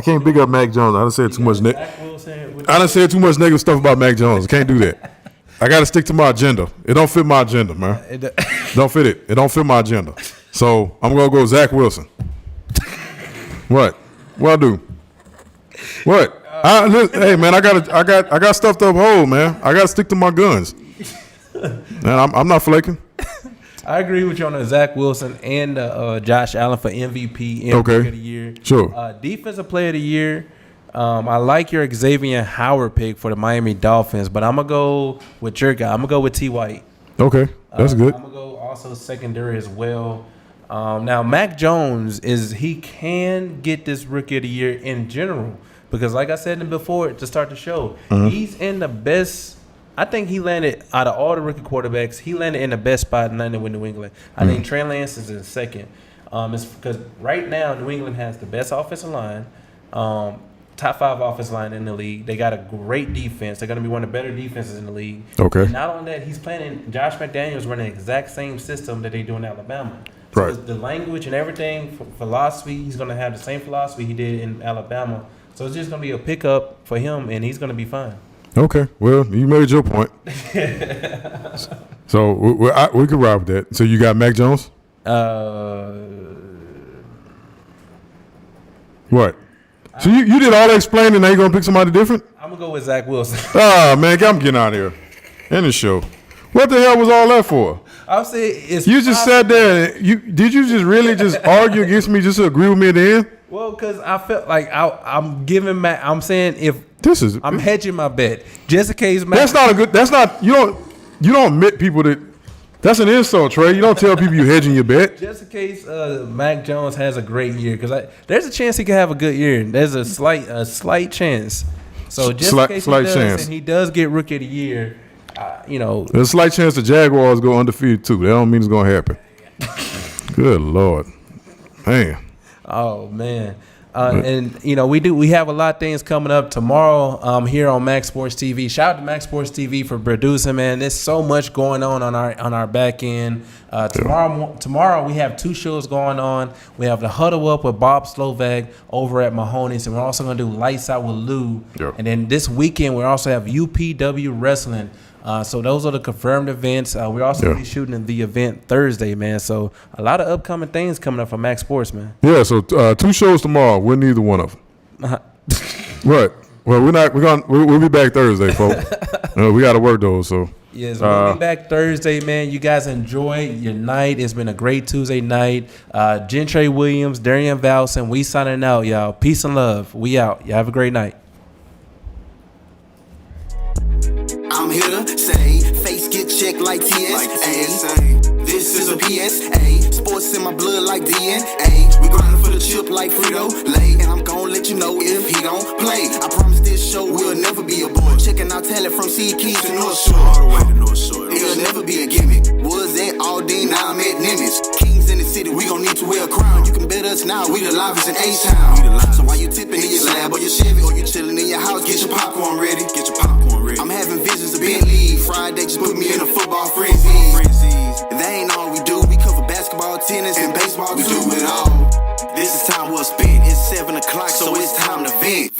can't big up Mac Jones. I done said too much. I done said too much negative stuff about Mac Jones. I can't do that. I got to stick to my agenda. It don't fit my agenda, man. Don't fit it. It don't fit my agenda. So I'm gonna go Zach Wilson. What I do? What? Hey man, I got stuff to uphold, man. I got to stick to my guns. Man, I'm not flaking. I agree with you on the Zach Wilson and Josh Allen for MVP of the year. Sure. Defensive player of the year. I like your Xavier Howard pick for the Miami Dolphins, but I'm gonna go with your guy. I'm gonna go with T. White. Okay, that's good. I'm gonna go also secondary as well. Now Mac Jones he can get this Rookie of the Year in general. Because like I said before to start the show, he's in the best I think he landed out of all the rookie quarterbacks, he landed in the best spot in landing with New England. I think Trey Lance is in second. It's because right now New England has the best offensive line, top 5 offensive line in the league. They got a great defense. They're going to be one of the better defenses in the league. Okay. And not only that, he's playing. Josh McDaniels running the exact same system that they do in Alabama. So Right. the language and everything, philosophy, he's going to have the same philosophy he did in Alabama. So it's just going to be a pickup for him, and he's going to be fine. Okay. Well, you made your point. So we could ride with that. So you got Mac Jones? What? So you did all that explaining, now you're going to pick somebody different? I'm going to go with Zach Wilson. Ah, man, I'm getting out of here. End the show. What the hell was all that for? I'll say it's You just sat there. And did you just really just argue against me just to agree with me at the end? Well, because I felt like I'm giving Mac. I'm saying if This is. I'm hedging my bet just in case Mac. That's not a good. That's not. You don't admit people that. That's an insult, Trey. You don't tell people you hedging your bet. Just in case Mac Jones has a great year, because there's a chance he could have a good year. There's a slight chance. So just in case slight he does, chance. and he does get Rookie of the Year, There's a slight chance the Jaguars go undefeated too. That don't mean it's gonna happen. Good Lord, man. Oh man. And we have a lot of things coming up tomorrow here on Maxx Sports TV. Shout out to Maxx Sports TV for producing, man. There's so much going on our back end. Tomorrow we have 2 shows going on. We have the Huddle Up with Bob Slovak over at Mahoney's, and we're also going to do Lights Out with Lou. Yep. And then this weekend we also have UPW Wrestling. So those are the confirmed events. We're also going to be shooting the event Thursday, man. So a lot of upcoming things coming up for Maxx Sports, man. Yeah. So 2 shows tomorrow. We're neither one of them. Right. Well, we'll be back Thursday, folks. We got to work those. So. Yes, we'll be back Thursday, man. You guys enjoy your night. It's been a great Tuesday night. Gentre Williams, Darrian Valsin, we signing out, y'all. Peace and love. We out. Y'all have a great night. I'm here to say, face get checked like TSA. This is a PSA. Sports in my blood like DNA. We grinding for the chip like Frito-Lay. And I'm gon' let you know if he don't play. I promise this show will never be a bore. Checking out talent from Sea Keys to North Shore. All the way to North Shore. It'll never be a gimmick. Was at Aldine, now I'm at Nimitz. Kings in the city, we gon' need to wear a crown. You can bet us now, we the livest in A-Town. So while you tipping in your slab or your Chevy, or you chilling in your house, get your popcorn ready. Get your popcorn ready. I'm having visions of Bentley. Friday just put me in a football frenzy. They ain't all we do. We cover basketball, tennis, and baseball. We do it all. This is time well spent. It's 7 o'clock, so it's time to vent.